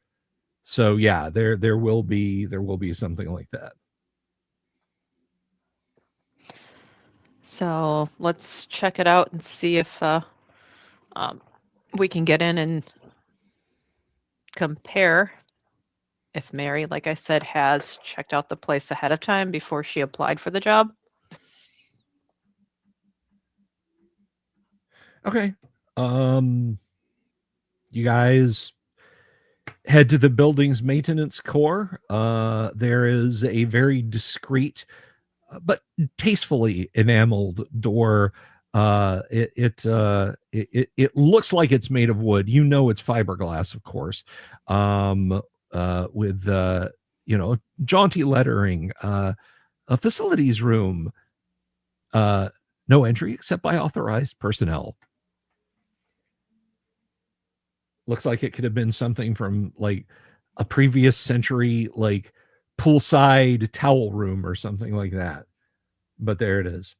So yeah, there will be something like that. So let's check it out and see if we can get in and compare if Mary, like I said, has checked out the place ahead of time before she applied for the job. Okay. You guys head to the building's maintenance core. There is a very discreet but tastefully enameled door. It looks like it's made of wood. You know it's fiberglass, of course, with jaunty lettering. A facilities room. No entry except by authorized personnel. Looks like it could have been something from like a previous century, like poolside towel room or something like that. But there it is.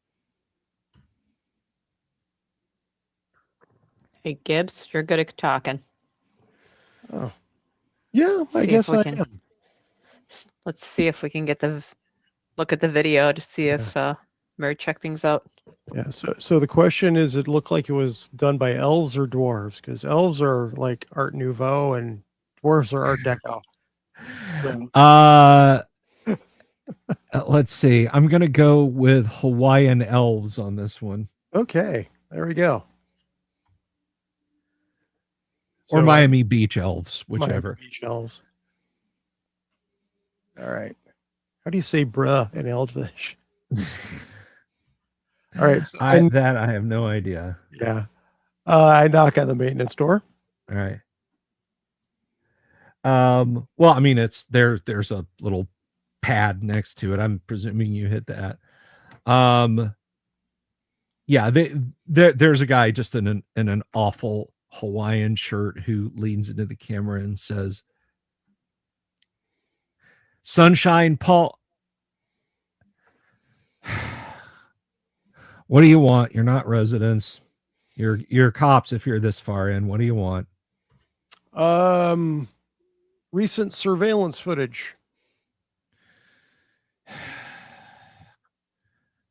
Hey, Gibbs, you're good at talking. Oh, yeah, I See guess if we I can. am. Let's see if we can get the look at the video to see if Mary checked things out. Yeah. So the question is, it looked like it was done by elves or dwarves, because elves are like Art Nouveau and dwarves are Art Deco. So. Let's see. I'm gonna go with Hawaiian elves on this one, Okay, there we go. or So, Miami Beach elves, whichever. Miami Beach elves. All right. How do you say "bruh" in Elvish? All right. So I have no idea. yeah. I knock on the maintenance door. All right. Well, I mean, there's a little pad next to it. I'm presuming you hit that. Yeah, there's a guy just in an awful Hawaiian shirt who leans into the camera and says, "Sunshine Paul, what do you want? You're not residents. You're cops if you're this far in. What do you want?" Recent surveillance footage.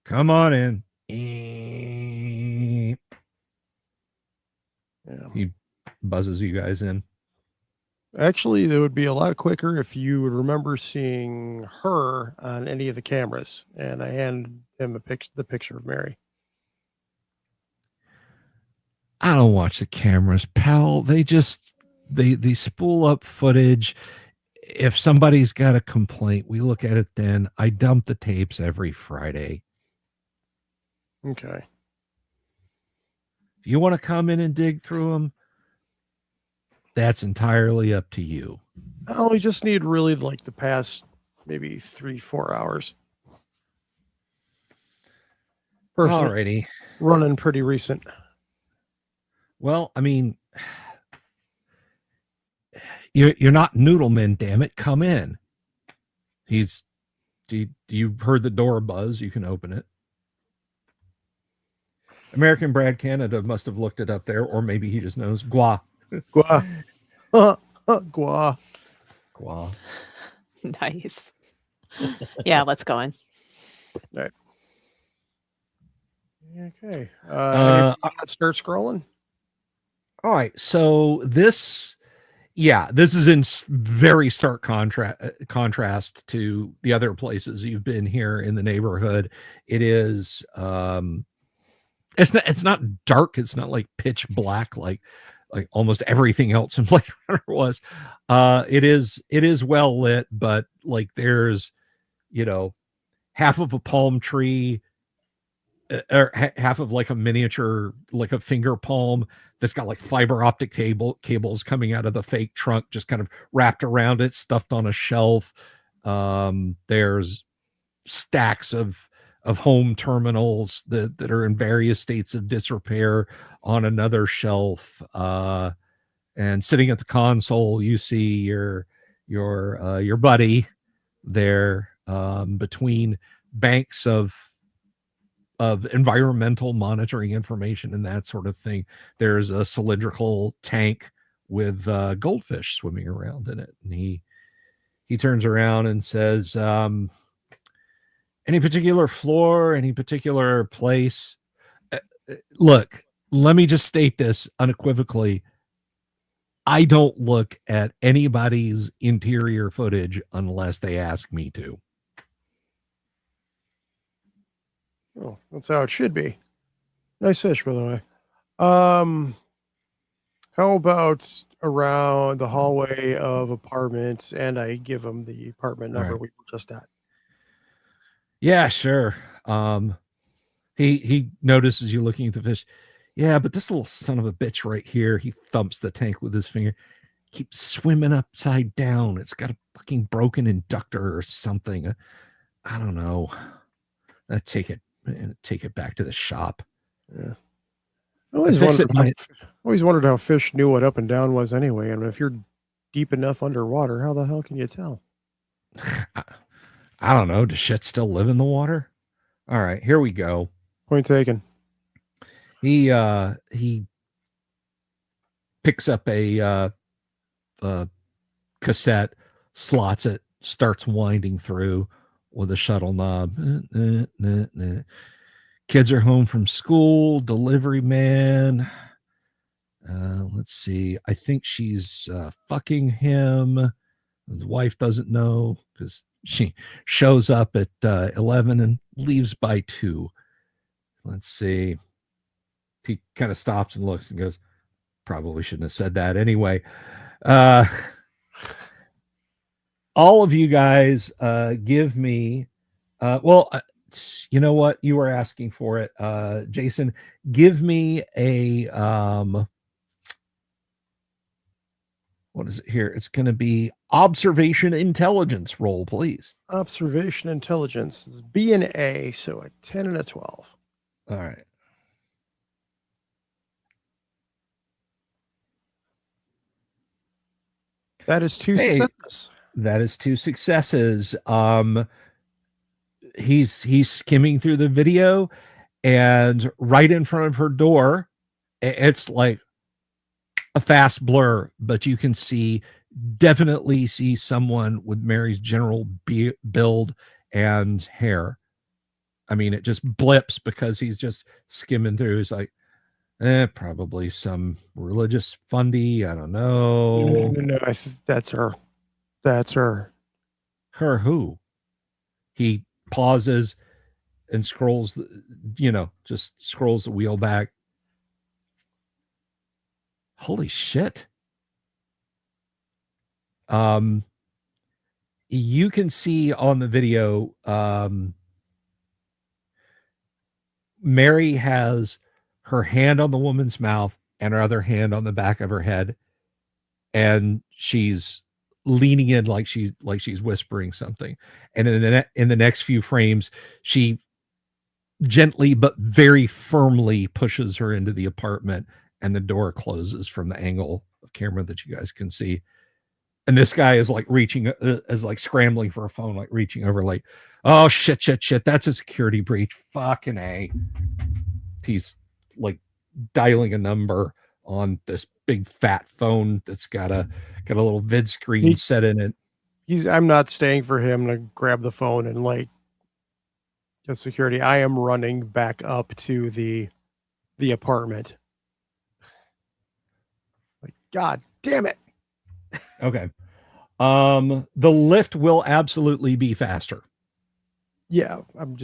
Come on in. Yeah. He buzzes you guys in. Actually, it would be a lot quicker if you would remember seeing her on any of the cameras. And I hand him the picture of Mary. I don't watch the cameras, pal. They just they spool up footage. If somebody's got a complaint, we look at it then. I dump the tapes every Friday. Okay. If you want to come in and dig through them, that's entirely up to you. Oh, we just need really like the past maybe 3-4 hours. Alrighty. Running pretty recent. Well, I mean, you're not Noodleman, damn it. Come in. You heard the door buzz. You can open it. American Brad Canada must have looked it up there, or maybe he just knows. Gua. Gua. Gua. Gua. Nice. Yeah, let's go in. All right. Okay. Start scrolling. All right. So this is in very stark contrast to the other places you've been here in the neighborhood. It is, it's not dark. It's not like pitch black, like like almost everything else in Blade Runner was. It is well lit, but like there's, you know, half of a palm tree, or half of like a miniature, like a finger palm that's got like fiber optic cables coming out of the fake trunk, just kind of wrapped around it, stuffed on a shelf. There's stacks of home terminals that are in various states of disrepair on another shelf. And sitting at the console, you see your buddy there, between banks of environmental monitoring information and that sort of thing. There's a cylindrical tank with goldfish swimming around in it, and he turns around and says, any particular floor, any particular place? Look, let me just state this unequivocally. I don't look at anybody's interior footage unless they ask me to. Oh, that's how it should be. Nice fish, by the way. How about around the hallway of apartments? And I give him the apartment number we were just at. Yeah, sure. He notices you looking at the fish. Yeah, but this little son of a bitch right here, he thumps the tank with his finger, keeps swimming upside down. It's got a fucking broken inductor or something. I don't know. Take it back to the shop. Yeah. I always wondered how fish knew what up and down was anyway. I mean, if you're deep enough underwater, how the hell can you tell? I don't know. Does shit still live in the water? All right, here we go. Point taken. He picks up a cassette, slots it, starts winding through with a shuttle knob. Kids are home from school. Delivery man. Let's see. I think she's fucking him. His wife doesn't know because she shows up at 11 and leaves by 2. Let's see. He kind of stops and looks and goes, probably shouldn't have said that anyway. All of you guys give me, you know what? You were asking for it. Jason, give me a, what is it here? It's going to be observation intelligence roll, please. Observation intelligence. It's B and A, so a 10 and a 12. All right. That is 2 successes. That is 2 successes. He's skimming through the video, and right in front of her door, it's like a fast blur, but you can definitely see someone with Mary's general build and hair. I mean, it just blips because he's just skimming through. He's like, probably some religious fundy. I don't know. No, that's her. That's her. Her who? He pauses and scrolls, just scrolls the wheel back. Holy shit. You can see on the video, Mary has her hand on the woman's mouth and her other hand on the back of her head, and she's leaning in like she's whispering something. And in the next few frames, she gently but very firmly pushes her into the apartment, and the door closes from the angle of camera that you guys can see. And this guy is like scrambling for a phone, like reaching over, like, oh shit, that's a security breach. Fucking A. He's like dialing a number on this big fat phone that's got a little vid screen set in it. I'm not staying for him to grab the phone and like get security. I am running back up to the apartment. Like, God damn it. Okay. The lift will absolutely be faster. Yeah, I'm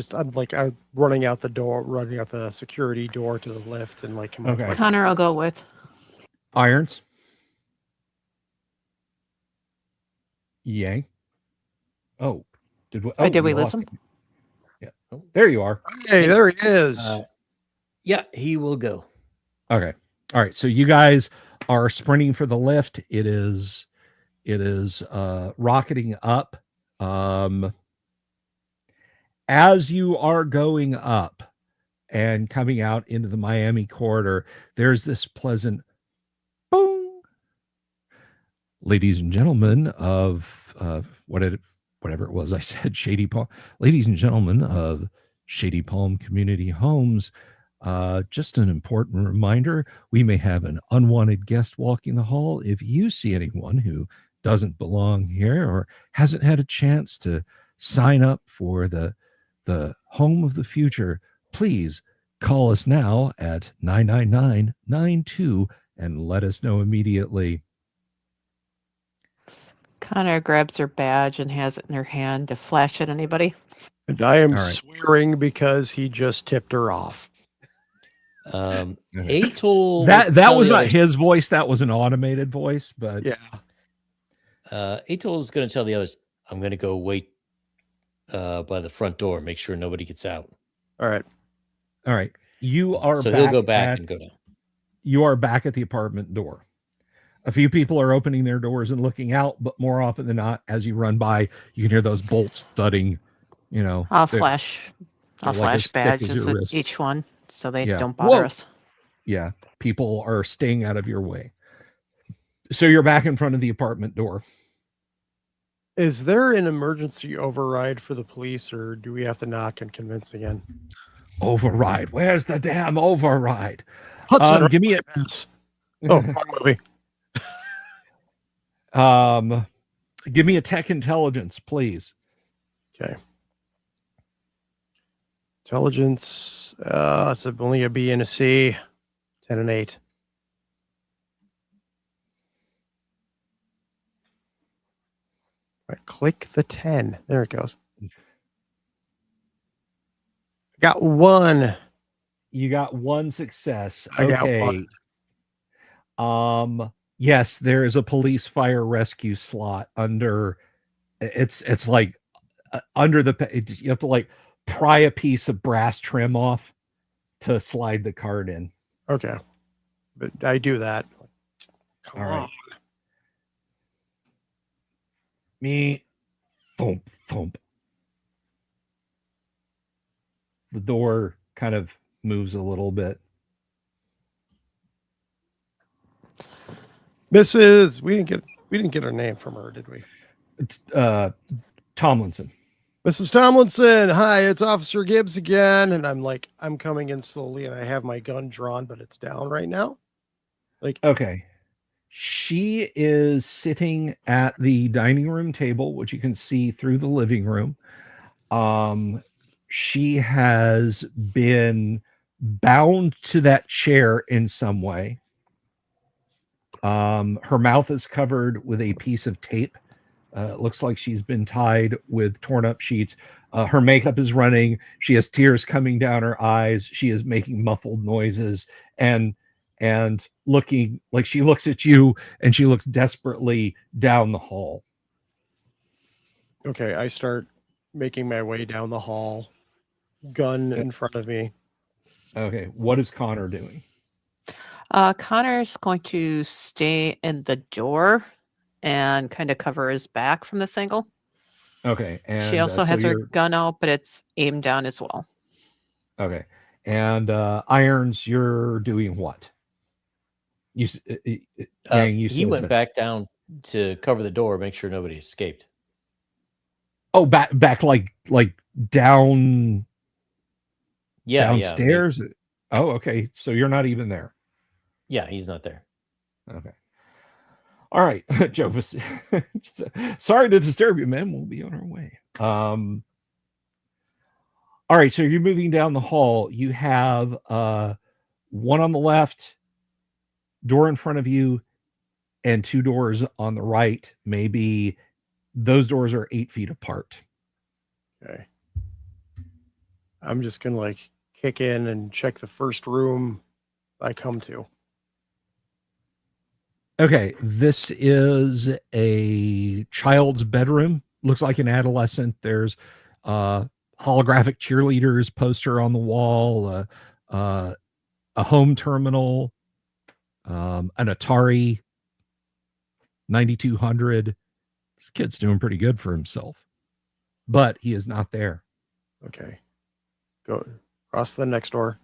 running out the door, running out the security door to the lift, and like, okay. Connor, I'll go with. Irons. Yang. Oh, did we? Oh, did we lost lose him? me. Yeah, there you are. Hey, there he is. Yeah, he will go. Okay. All right. So you guys are sprinting for the lift. It is rocketing up. As you are going up and coming out into the Miami corridor, there's this pleasant boom. Ladies and gentlemen of whatever it was I said, Shady Palm. Ladies and gentlemen of Shady Palm Community Homes, just an important reminder, we may have an unwanted guest walking the hall. If you see anyone who doesn't belong here or hasn't had a chance to sign up for the home of the future, please call us now at 99992 and let us know immediately. Connor grabs her badge and has it in her hand to flash at anybody. And I am All right. swearing because he just tipped her off. Atul. That was not his voice. That was an automated voice, but Yeah. Atul is going to tell the others, I'm going to go wait by the front door, make sure nobody gets out. All right. all right. You are So back he'll go back at, and go down. you are back at the apartment door. A few people are opening their doors and looking out, but more often than not, as you run by, you can hear those bolts thudding. You know, I'll they're flash like as thick as badges your at wrist. each one so they Yeah. don't bother Whoa. us. Yeah, people are staying out of your way. So you're back in front of the apartment door. Is there an emergency override for the police, or do we have to knock and convince again? Override. Where's the damn override? Hudson, Give me a pass. Oh, wrong movie. Give me a tech intelligence, please. Okay. Intelligence. It's only a B and a C. 10 and 8. All right, click the 10. There it goes. I got 1. You got one success. I got Okay. Yes, there is a police fire rescue slot under. It's like under the. You have to like pry a piece of brass trim off to slide the card in. Okay. But I do that. Come All on. right. Me, thump, thump. The door kind of moves a little bit. Mrs. We didn't get her name from her, did we? It's, Tomlinson. Mrs. Tomlinson, hi, it's Officer Gibbs again. And I'm coming in slowly and I have my gun drawn, but it's down right now. Okay. She is sitting at the dining room table, which you can see through the living room. She has been bound to that chair in some way. Her mouth is covered with a piece of tape. It looks like she's been tied with torn up sheets. Her makeup is running. She has tears coming down her eyes. She is making muffled noises and looking like she looks at you and she looks desperately down the hall. Okay, I start making my way down the hall, gun in front of me. Okay, what is Connor doing? Connor's going to stay in the door and kind of cover his back from this angle. Okay, and She also so has her you're gun out, but it's aimed down as well. okay. And Irons, you're doing what? You He said went that- back down to cover the door, make sure nobody escaped. Oh, back like down Yeah, downstairs. Oh, okay. So you're not even there. Yeah, he's not there. Okay. All right, Jovis. Sorry to disturb you, man. We'll be on our way. All right, so you're moving down the hall. You have one on the left, door in front of you, and 2 doors on the right. Maybe those doors are 8 feet apart. Okay. I'm just gonna kick in and check the first room I come to. Okay, this is a child's bedroom. Looks like an adolescent. There's holographic cheerleaders poster on the wall, a home terminal, an Atari 9200. This kid's doing pretty good for himself, but he is not there. Okay. Go across to the next door.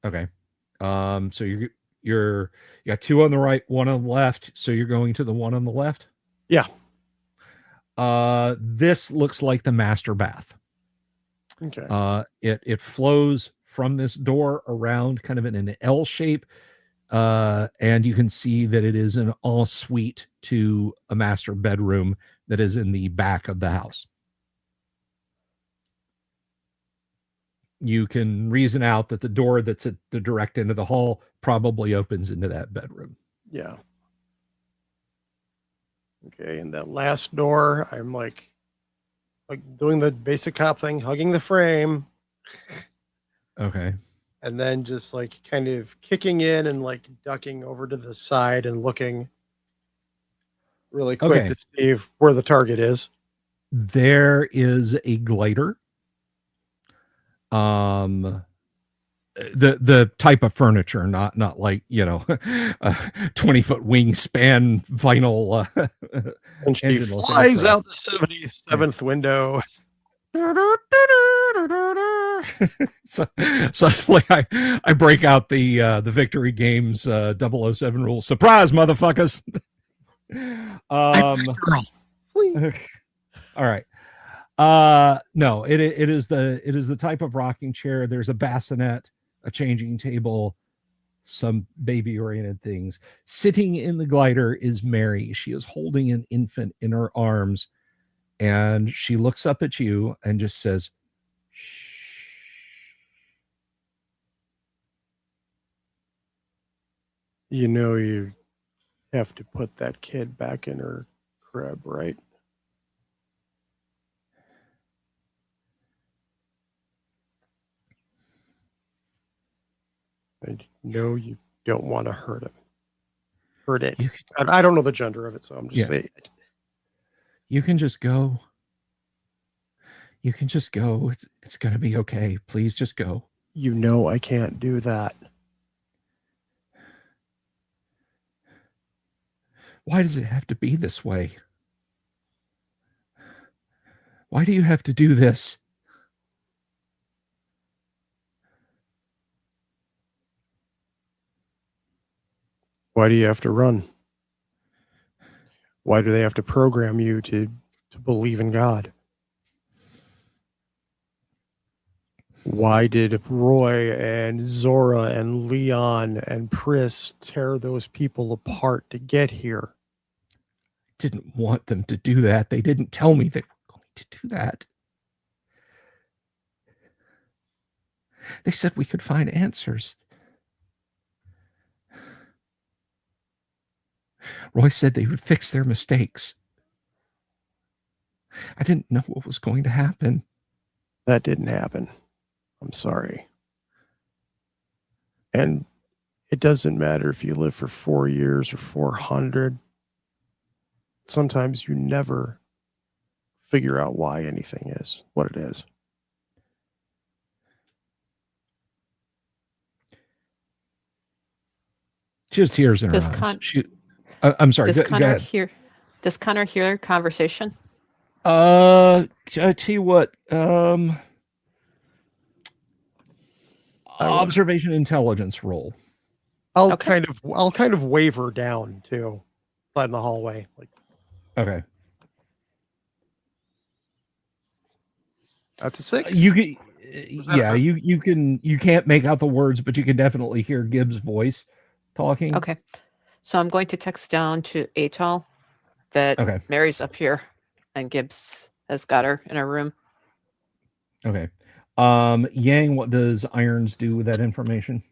Okay. So you got two on the right, one on the left. So you're going to the one on the left? Yeah. This looks like the master bath. Okay. It flows from this door around kind of in an L shape. And you can see that it is an ensuite to a master bedroom that is in the back of the house. You can reason out that the door that's at the direct end of the hall probably opens into that bedroom. Yeah. Okay, and that last door, I'm like doing the basic cop thing, hugging the frame, Okay. and then just like kind of kicking in and like ducking over to the side and looking really quick Okay. to see where the target is. There is a glider. The type of furniture, not like, a 20-foot wingspan vinyl And she engineless flies aircraft. out the 77th window. So suddenly I break out the Victory Games 007 rule. Surprise, motherfuckers. Girl. All right. No, it is the type of rocking chair. There's a bassinet, a changing table, some baby oriented things. Sitting in the glider is Mary. She is holding an infant in her arms, and she looks up at you and just says, "Shh." You know you have to put that kid back in her crib, right? I know you don't want to hurt him. Hurt it. I don't know the gender of it, so I'm just saying it. You can just go. You can just go. It's going to be okay. Please just go. You know I can't do that. Why does it have to be this way? Why do you have to do this? Why do you have to run? Why do they have to program you to believe in God? Why did Roy and Zora and Leon and Pris tear those people apart to get here? Didn't want them to do that. They didn't tell me they were going to do that. They said we could find answers. Roy said they would fix their mistakes. I didn't know what was going to happen. That didn't happen. I'm sorry. And it doesn't matter if you live for 4 years or 400. Sometimes you never figure out why anything is what it is. She has tears in her eyes. I'm sorry. Does Go Connor ahead. hear? Does Connor hear conversation? I tell you what. Observation intelligence roll. I'll kind of wave her down too, in the hallway. Like, okay. That's a 6. You can, yeah. You can't make out the words, but you can definitely hear Gibbs' voice talking. Okay. So I'm going to text down to Atal that Mary's up here and Gibbs has got her in her room. Okay. Yang, what does Irons do with that information?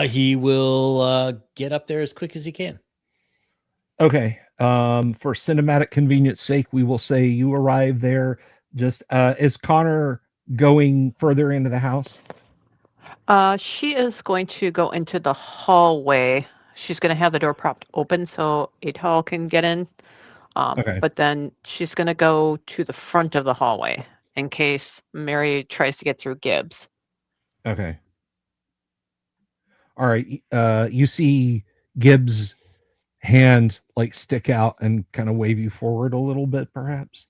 He will get up there as quick as he can. Okay. For cinematic convenience sake, we will say you arrive there. Just is Connor going further into the house? She is going to go into the hallway she's going to have the door propped open so Atal can get in. Okay. But then she's going to go to the front of the hallway in case Mary tries to get through Gibbs. Okay. All right. You see Gibbs' hand like stick out and kind of wave you forward a little bit, perhaps.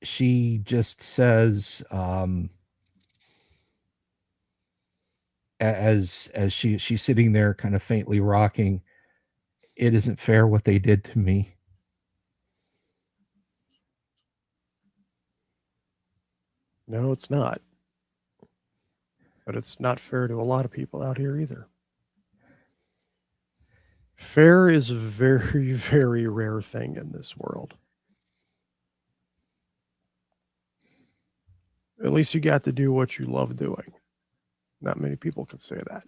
She just says, as she's sitting there kind of faintly rocking, "It isn't fair what they did to me." No, it's not. But it's not fair to a lot of people out here either. Fair is a very, very rare thing in this world. At least you got to do what you love doing. Not many people can say that.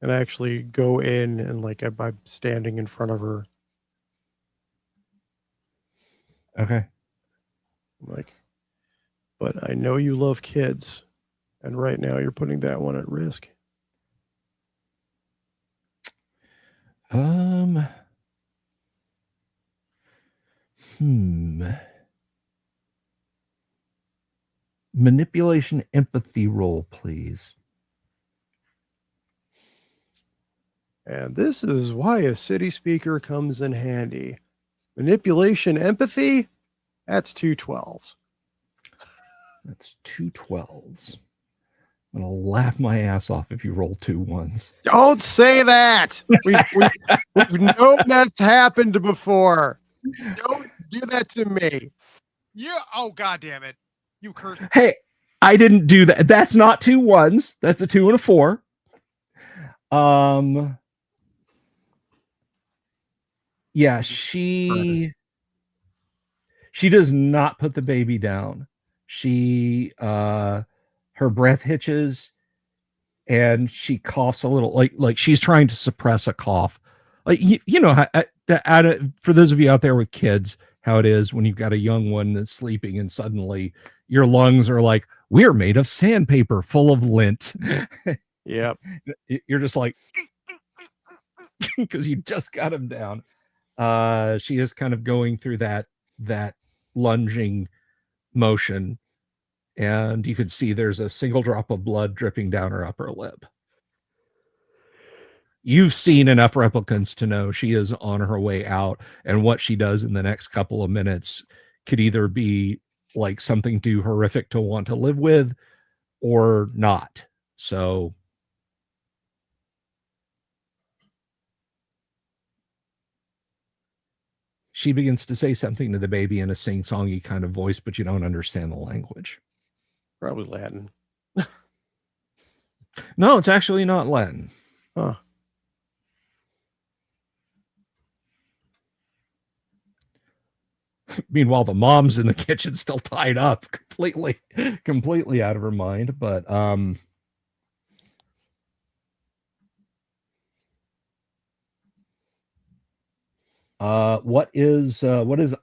And I actually go in and like I'm standing in front of her. Okay. I'm like, but I know you love kids. And right now you're putting that one at risk. Manipulation empathy roll, please. And this is why a city speaker comes in handy. Manipulation empathy, that's 2 12s. That's 2 12s. I'm gonna laugh my ass off if you roll 2 1s. Don't say that. We've known that's happened before. Don't do that to me. Yeah. Oh, God damn it. You cursed. Hey, I didn't do that. That's not 2 1s. That's a 2 and a 4. Yeah, she does not put the baby down. She her breath hitches and she coughs a little, like she's trying to suppress a cough. Like you know how, for those of you out there with kids, how it is when you've got a young one that's sleeping and suddenly your lungs are like, we're made of sandpaper full of lint. Yep. You're just like, because you just got him down. She is kind of going through that lunging motion, and you could see there's a single drop of blood dripping down her upper lip. You've seen enough replicants to know she is on her way out, and what she does in the next couple of minutes could either be like something too horrific to want to live with or not. So she begins to say something to the baby in a sing-songy kind of voice, but you don't understand the language. Probably Latin. No, it's actually not Latin. Huh. Meanwhile, the mom's in the kitchen still tied up, completely out of her mind. But what is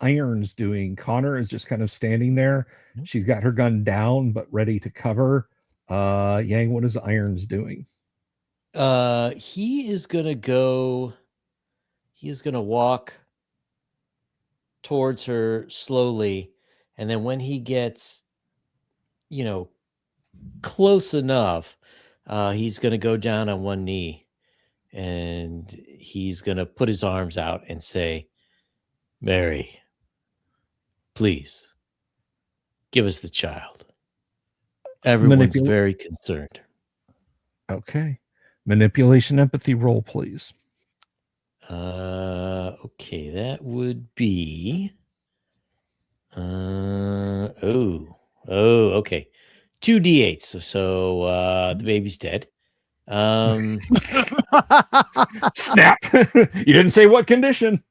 Irons doing? Connor is just kind of standing there. She's got her gun down but ready to cover. Yang, what is Irons doing? He is gonna walk towards her slowly, and then when he gets close enough, he's gonna go down on one knee, and he's gonna put his arms out and say, "Mary, please give us the child. Everyone's very concerned." Okay. Manipulation empathy roll, please. Okay, that would be okay. 2 d8s. So the baby's dead. Snap. You didn't say what condition.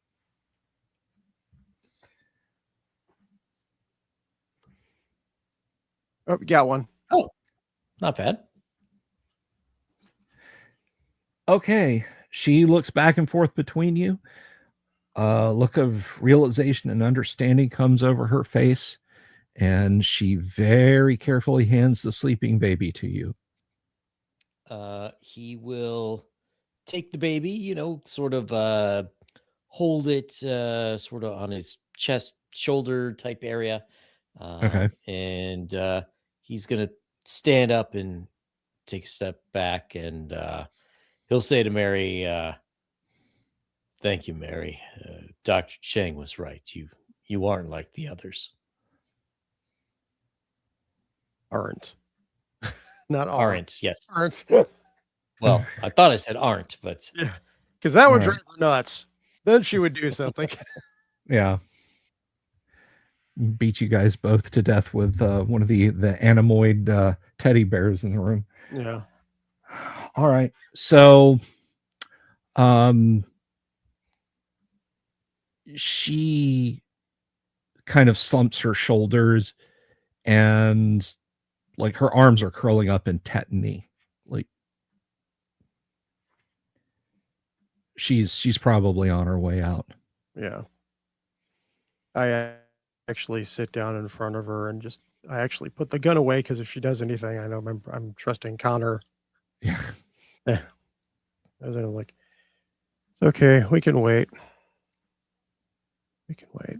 Oh, we got one. Oh, not bad. Okay. She looks back and forth between you. A look of realization and understanding comes over her face, and she very carefully hands the sleeping baby to you. He will take the baby, sort of hold it sort of on his chest, shoulder type area. Okay. And he's going to stand up and take a step back, and he'll say to Mary, "Thank you, Mary. Dr. Cheng was right. You aren't like the others." Aren't. Not Aren't, yes. Aren't. Well, I thought I said aren't, but Yeah. Because that would All drive her nuts. Then she would do something. Yeah. Beat you guys both to death with one of the animoid teddy bears in the room. Yeah. All right. So she kind of slumps her shoulders, and like her arms are curling up in tetany. Like she's probably on her way out. Yeah. I actually sit down in front of her and I actually put the gun away, because if she does anything, I know I'm trusting Connor. Yeah. I was like, it's okay. We can wait. We can wait.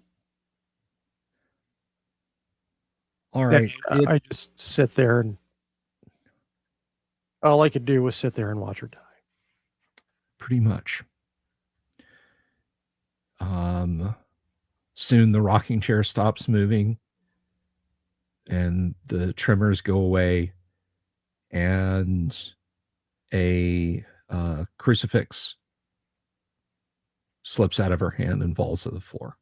All right. I just sit there, and all I could do was sit there and watch her die. Pretty much. Soon the rocking chair stops moving, and the tremors go away, and a crucifix slips out of her hand and falls to the floor.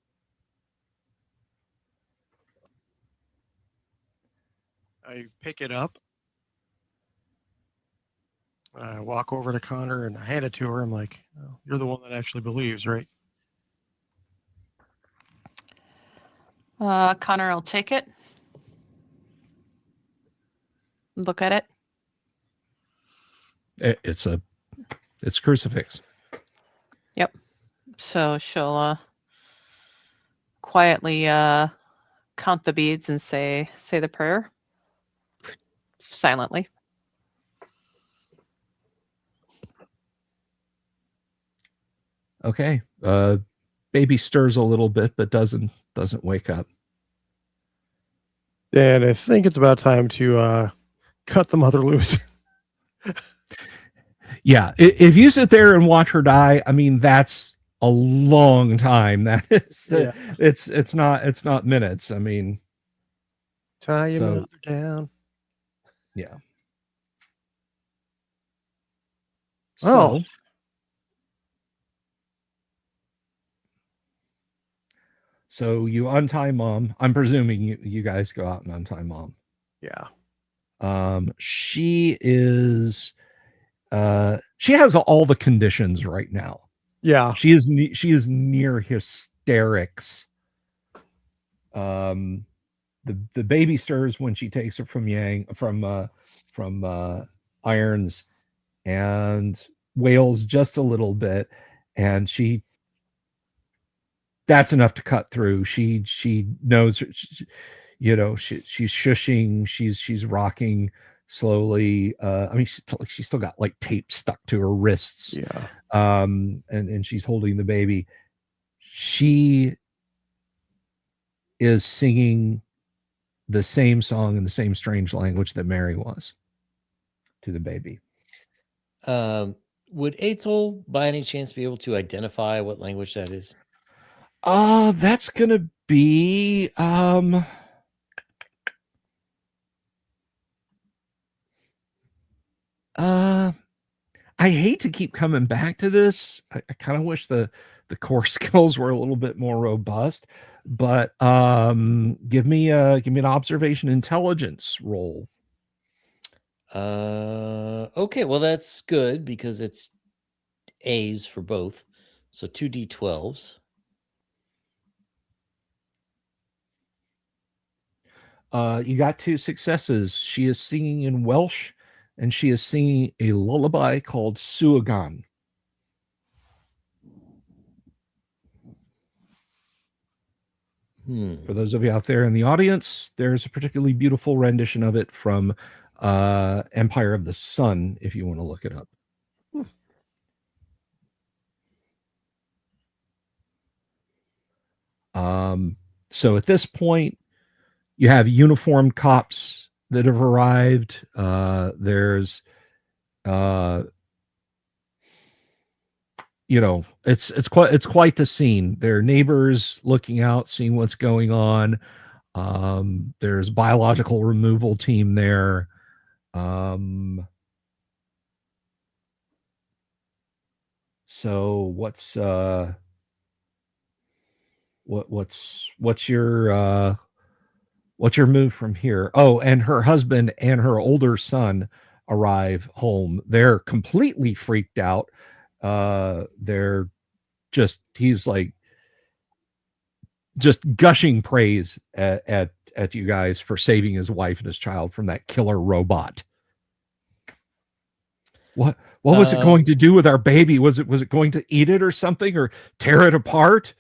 I pick it up. I walk over to Connor and I hand it to her. I'm like, oh, you're the one that actually believes, right? Connor will take it. Look at it. It's crucifix. Yep. So she'll quietly count the beads and say the prayer silently. Okay. Baby stirs a little bit, but doesn't wake up. And I think it's about time to cut the mother loose. Yeah. If you sit there and watch her die, I mean, that's a long time. That is, Yeah. it's not minutes. I mean, Tie your mother down. Yeah. Oh. So you untie mom. I'm presuming you guys go out and untie mom. Yeah. She is she has all the conditions right now. Yeah. She is near hysterics. The baby stirs when she takes it from Irons, and wails just a little bit, and that's enough to cut through. She knows, she's shushing, she's rocking slowly. I mean, she's still got like tape stuck to her wrists. Yeah. And she's holding the baby. She is singing the same song in the same strange language that Mary was to the baby. Would Atol by any chance be able to identify what language that is? That's gonna be I hate to keep coming back to this. I kind of wish the core skills were a little bit more robust, but give me an observation intelligence roll. Okay, well that's good because it's A's for both. So 2d12s. You got 2 successes. She is singing in Welsh, and she is singing a lullaby called Suagan. For those of you out there in the audience, there's a particularly beautiful rendition of it from Empire of the Sun, if you want to look it up. So at this point, you have uniformed cops that have arrived. There's, it's quite the scene. There are neighbors looking out, seeing what's going on. There's biological removal team there. So what's your move from here? Oh, and her husband and her older son arrive home. They're completely freaked out. He's like just gushing praise at you guys for saving his wife and his child from that killer robot. What was it going to do with our baby? Was it going to eat it or something, or tear it apart?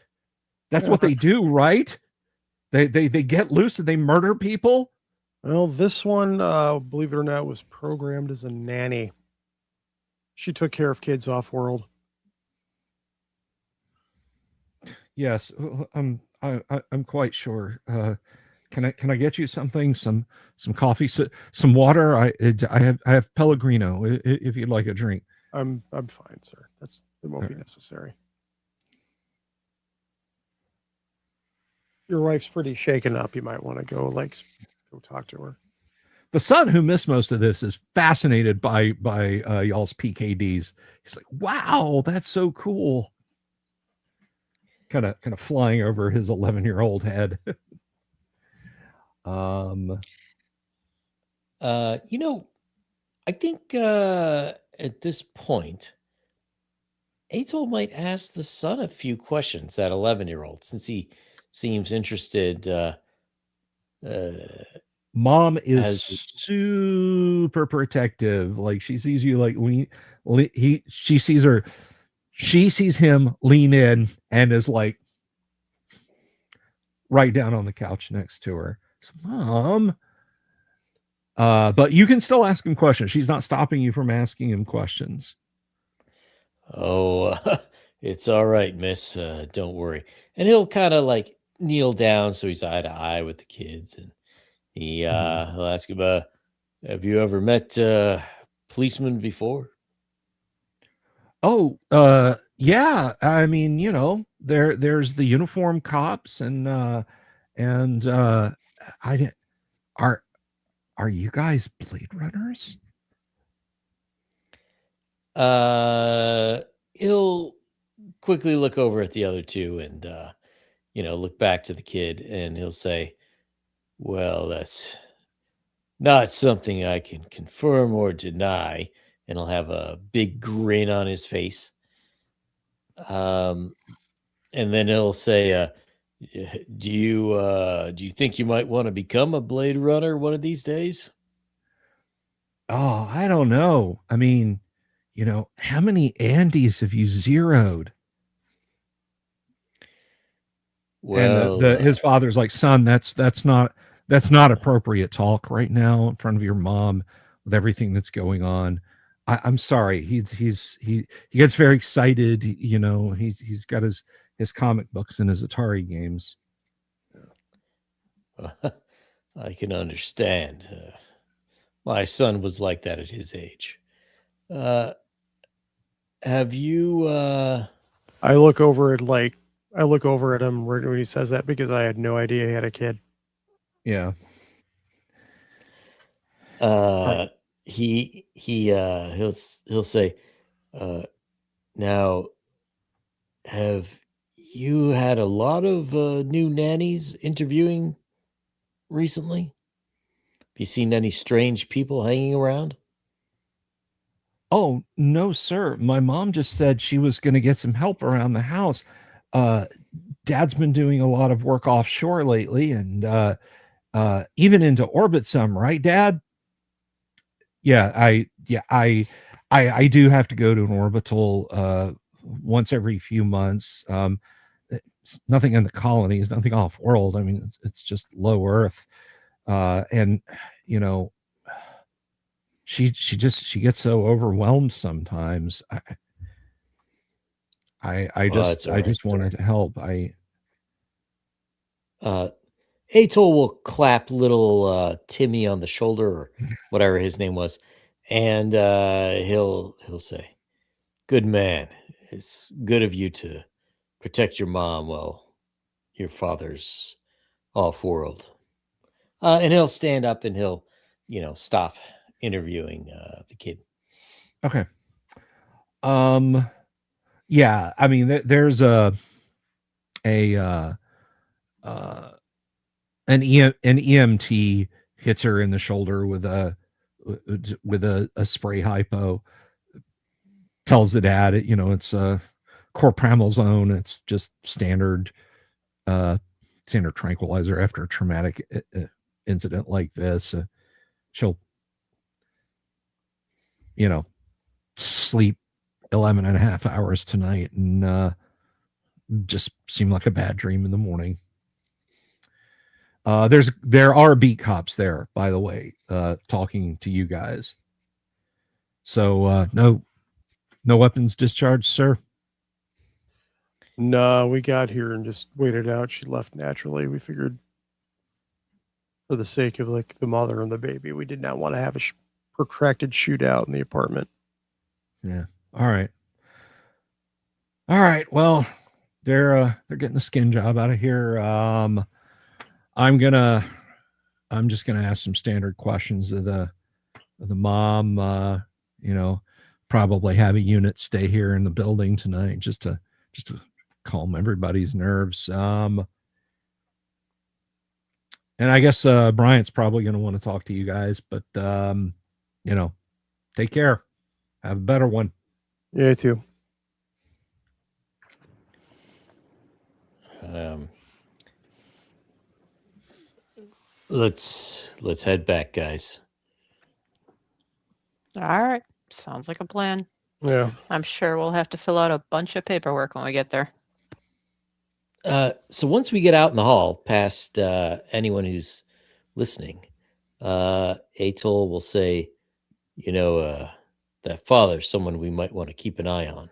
That's what they do, right? They get loose and they murder people. Well, this one, believe it or not, was programmed as a nanny. She took care of kids off world. Yes, I'm quite sure. Can I get you something? Some coffee, some water. I have Pellegrino if you'd like a drink. I'm fine, sir. It won't be necessary. Your wife's pretty shaken up. You might want to go talk to her. The son, who missed most of this, is fascinated by y'all's PKDs. He's like, "Wow, that's so cool." Kind of flying over his 11-year-old head. I think at this point, Atol might ask the son a few questions, that 11-year-old, since he seems interested. Mom is super protective. Like, she sees you like she sees him lean in and is like right down on the couch next to her. So, Mom, but you can still ask him questions. She's not stopping you from asking him questions. Oh, it's all right, miss. Don't worry. And he'll kind of like kneel down so he's eye to eye with the kids, and he'll ask him, have you ever met policemen before? Oh, yeah. I mean, there's the uniform cops and are you guys Blade Runners? He'll quickly look over at the other two and look back to the kid, and he'll say, well, that's not something I can confirm or deny. And he'll have a big grin on his face. And then he'll say, do you think you might want to become a Blade Runner one of these days? Oh, I don't know. I mean, how many Andys have you zeroed? Well, and his father's like, son, that's not appropriate talk right now in front of your mom with everything that's going on. I'm sorry. He gets very excited. He's got his comic books and his Atari games. I can understand. My son was like that at his age. Have you? I look over at him when he says that, because I had no idea he had a kid. Yeah. He'll say, now, have you had a lot of new nannies interviewing recently? Have you seen any strange people hanging around? Oh, no, sir. My mom just said she was going to get some help around the house. Dad's been doing a lot of work offshore lately, and even into orbit some, right, Dad? Yeah, I do have to go to an orbital once every few months. nothing in the colonies, nothing off world. I mean, it's just low Earth, and you know, she gets so overwhelmed sometimes. I just wanted to help. Atol will clap little Timmy on the shoulder, or whatever his name was, and he'll say, "Good man. It's good of you to protect your mom while your father's off world." And he'll stand up and he'll, stop interviewing the kid. Okay. Yeah, I mean, there's an EMT hits her in the shoulder with a spray hypo. Tells the dad, it's chlorpramazole. It's just standard tranquilizer after a traumatic incident like this. She'll, sleep 11 and a half hours tonight and just seem like a bad dream in the morning. There are beat cops there, by the way, talking to you guys. So no weapons discharged, sir. No, we got here and just waited out. She left naturally. We figured, for the sake of like the mother and the baby, we did not want to have a protracted shootout in the apartment. Yeah. All right. Well, they're getting the skin job out of here. I'm just gonna ask some standard questions of the mom. Probably have a unit stay here in the building tonight just to calm everybody's nerves. And I guess Bryant's probably going to want to talk to you guys, but take care. Have a better one. Yeah, you too. Let's head back, guys. All right. Sounds like a plan. Yeah. I'm sure we'll have to fill out a bunch of paperwork when we get there. So once we get out in the hall, past anyone who's listening, Atol will say, that father's someone we might want to keep an eye on.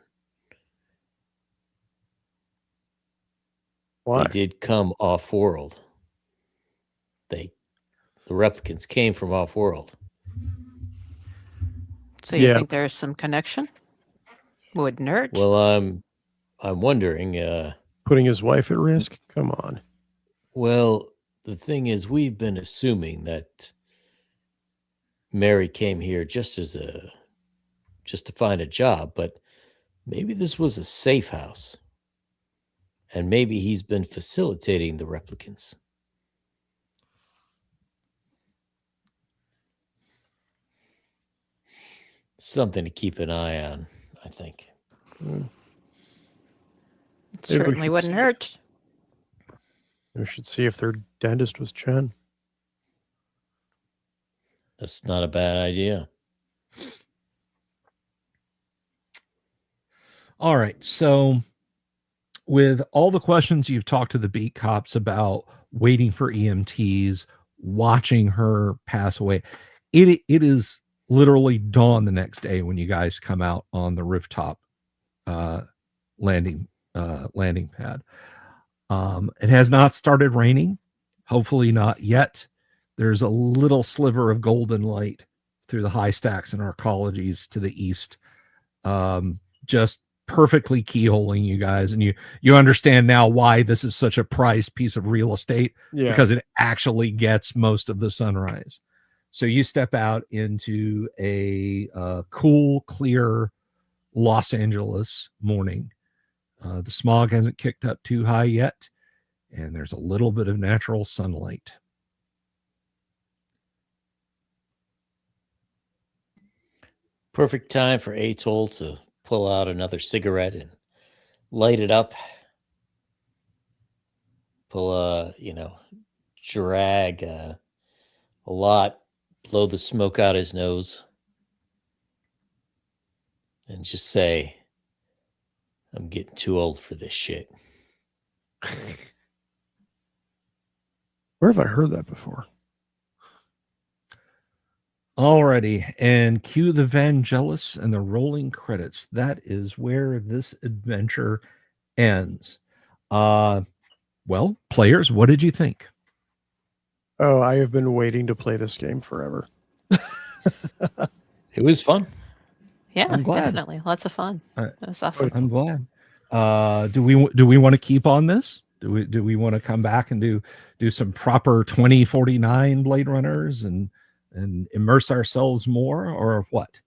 Why? They did come off world. The replicants came from off world. So you think there's some connection? Wouldn't hurt. Well, I'm wondering. Putting his wife at risk? Come on. Well, the thing is, we've been assuming that Mary came here just to find a job, but maybe this was a safe house, and maybe he's been facilitating the replicants. Something to keep an eye on, I think. It certainly wouldn't hurt. We should see if their dentist was Chen. That's not a bad idea. All right. So with all the questions you've talked to the beat cops about, waiting for EMTs, watching her pass away, it is literally dawn the next day when you guys come out on the rooftop landing pad. It has not started raining, hopefully not yet. There's a little sliver of golden light through the high stacks and arcologies to the east, just perfectly keyholing you guys, and you understand now why this is such a prized piece of real estate, because it actually gets most of the sunrise. So you step out into a cool, clear Los Angeles morning. The smog hasn't kicked up too high yet, and there's a little bit of natural sunlight. Perfect time for Atol to pull out another cigarette and light it up. Drag a lot, blow the smoke out his nose, and just say, I'm getting too old for this shit. Where have I heard that before? Alrighty, and cue the Vangelis and the rolling credits. That is where this adventure ends. Well, players, what did you think? Oh, I have been waiting to play this game forever. It was fun. Yeah, I'm glad. definitely. Lots of fun. All That was awesome. I'm glad. Do we want to keep on this? Do we want to come back and do some proper 2049 Blade Runners and immerse ourselves more, or what?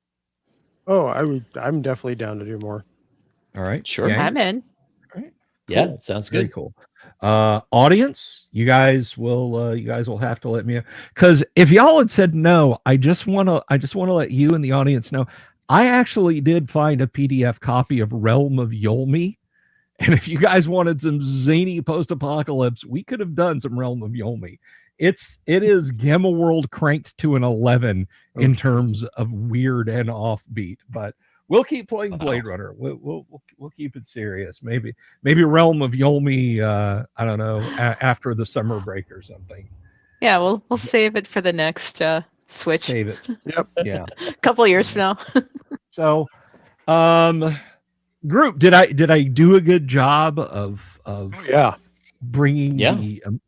Oh, I'm definitely down to do more. All right, Sure. gang? I'm in. All right. Yeah, Cool. sounds Very good. cool. Audience, you guys will have to let me know, because if y'all had said no, I just want to let you and the audience know I actually did find a PDF copy of Realm of Yolmi, and if you guys wanted some zany post-apocalypse, we could have done some Realm of Yolmi. It is Gamma World cranked to an 11 in terms of weird and offbeat, but we'll keep playing Blade Runner. We'll keep it serious. Maybe Realm of Yolmi. I don't know, after the summer break or something. Yeah, we'll save it for the next Switch. Save it. Yep. Yeah. A couple of years from now. So, group, did I do a good job of Yeah. bringing Yeah.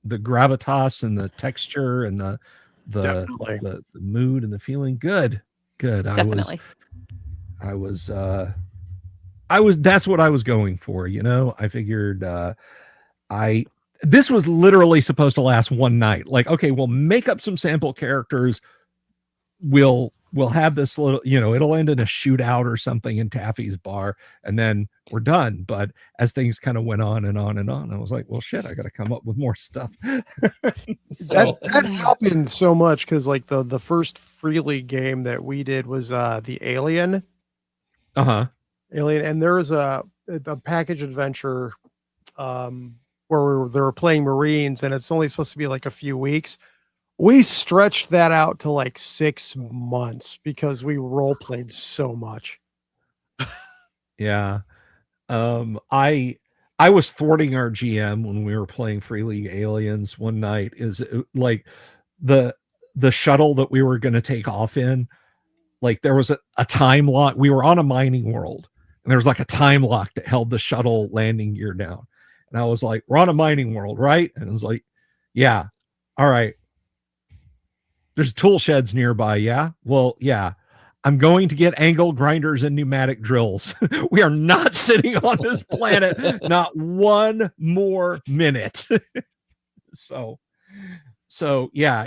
the gravitas and the texture and the Definitely. mood and the feeling? Good. Definitely. I was that's what I was going for, I figured this was literally supposed to last one night. Like, okay, we'll make up some sample characters, we'll have this little, it'll end in a shootout or something in Taffy's bar, and then we're done. But as things kind of went on and on and on, I was like, well, shit, I got to come up with more stuff. So That happened so much because like the first Free League game that we did was the Alien, and there was a package adventure where they were playing Marines, and it's only supposed to be like a few weeks. We stretched that out to like 6 months because we role played so much. yeah. I was thwarting our GM when we were playing Free League Aliens one night. Like the shuttle that we were going to take off in, like there was a time lock. We were on a mining world, and there was like a time lock that held the shuttle landing gear down. And I was like, we're on a mining world, right? And it was like, yeah. All right. There's tool sheds nearby. Yeah. Well, yeah. I'm going to get angle grinders and pneumatic drills. We are not sitting on this planet not one more minute. So yeah,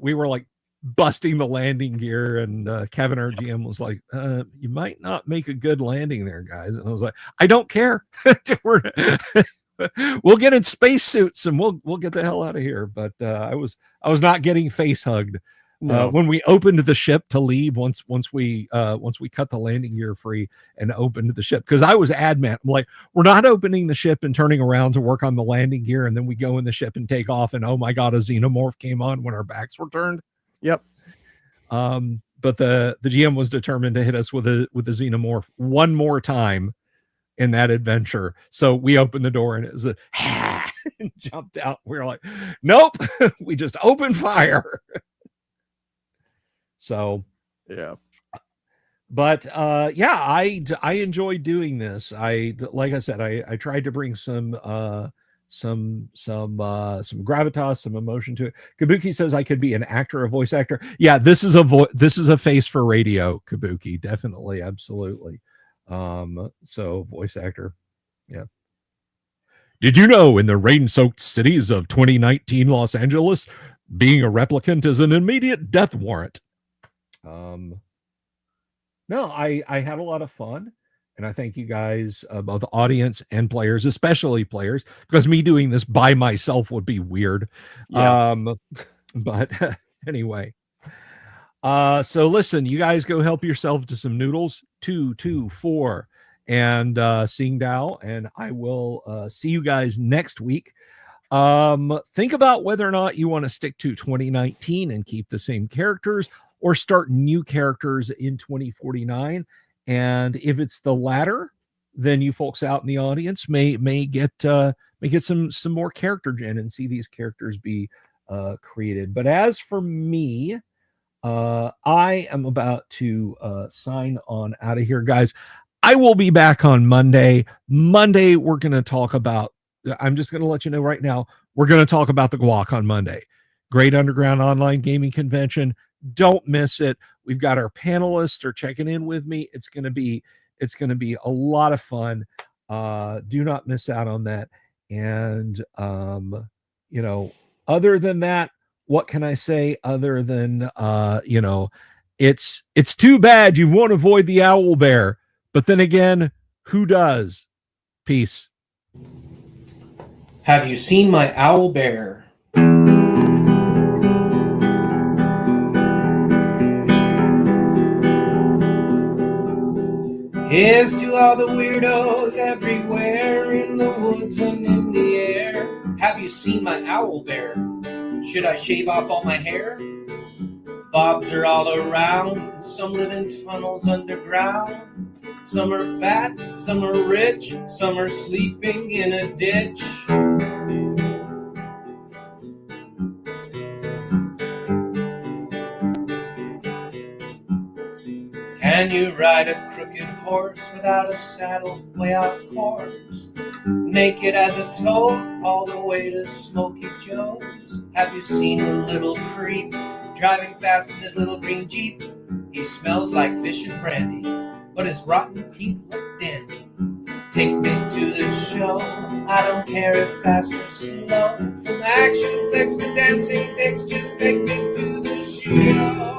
we were like busting the landing gear, and Kevin, our GM, was like, you might not make a good landing there, guys. And I was like, I don't care. We'll get in spacesuits and we'll get the hell out of here. But I was not getting face hugged. No. When we opened the ship to leave, once we cut the landing gear free and opened the ship, because I was adamant, I'm like, we're not opening the ship and turning around to work on the landing gear, and then we go in the ship and take off, and oh my god, a xenomorph came on when our backs were turned. Yep. But the GM was determined to hit us with a xenomorph one more time in that adventure. So we opened the door, and it was and jumped out. We were like, nope. We just opened fire. So yeah, but yeah, I enjoyed doing this. Like I said, I tried to bring some gravitas, some emotion to it. Kabuki says I could be an actor, a voice actor. Yeah, this is a face for radio, Kabuki. Definitely, absolutely. So voice actor. Yeah. Did you know in the rain-soaked cities of 2019 Los Angeles, being a replicant is an immediate death warrant? No, I had a lot of fun, and I thank you guys, both the audience and players, especially players, because me doing this by myself would be weird. Yeah. But anyway, so listen, you guys go help yourself to some noodles, 224, and Sing Dao, and I will see you guys next week. Think about whether or not you want to stick to 2019 and keep the same characters, or start new characters in 2049. And if it's the latter, then you folks out in the audience may get some more character gen and see these characters be created. But as for me, I am about to sign on out of here, guys. I will be back on Monday. Monday, we're going to talk about, I'm just going to let you know right now, we're going to talk about the Guac on Monday. Great Underground Online Gaming Convention. Don't miss it. We've got our panelists are checking in with me. It's going to be a lot of fun. Do not miss out on that. And other than that, what can I say other than it's too bad you won't avoid the owl bear, but then again, who does? Peace. Have you seen my owl bear? Here's to all the weirdos everywhere in the woods and in the air. Have you seen my owl bear? Should I shave off all my hair? Bobs are all around. Some live in tunnels underground. Some are fat, some are rich, some are sleeping in a ditch. Can you ride a crooked horse without a saddle way off course? Naked as a toad all the way to Smoky Joe's. Have you seen the little creep driving fast in his little green Jeep? He smells like fish and brandy, but his rotten teeth look dandy. Take me to the show, I don't care if fast or slow. From action flicks to dancing dicks, just take me to the show.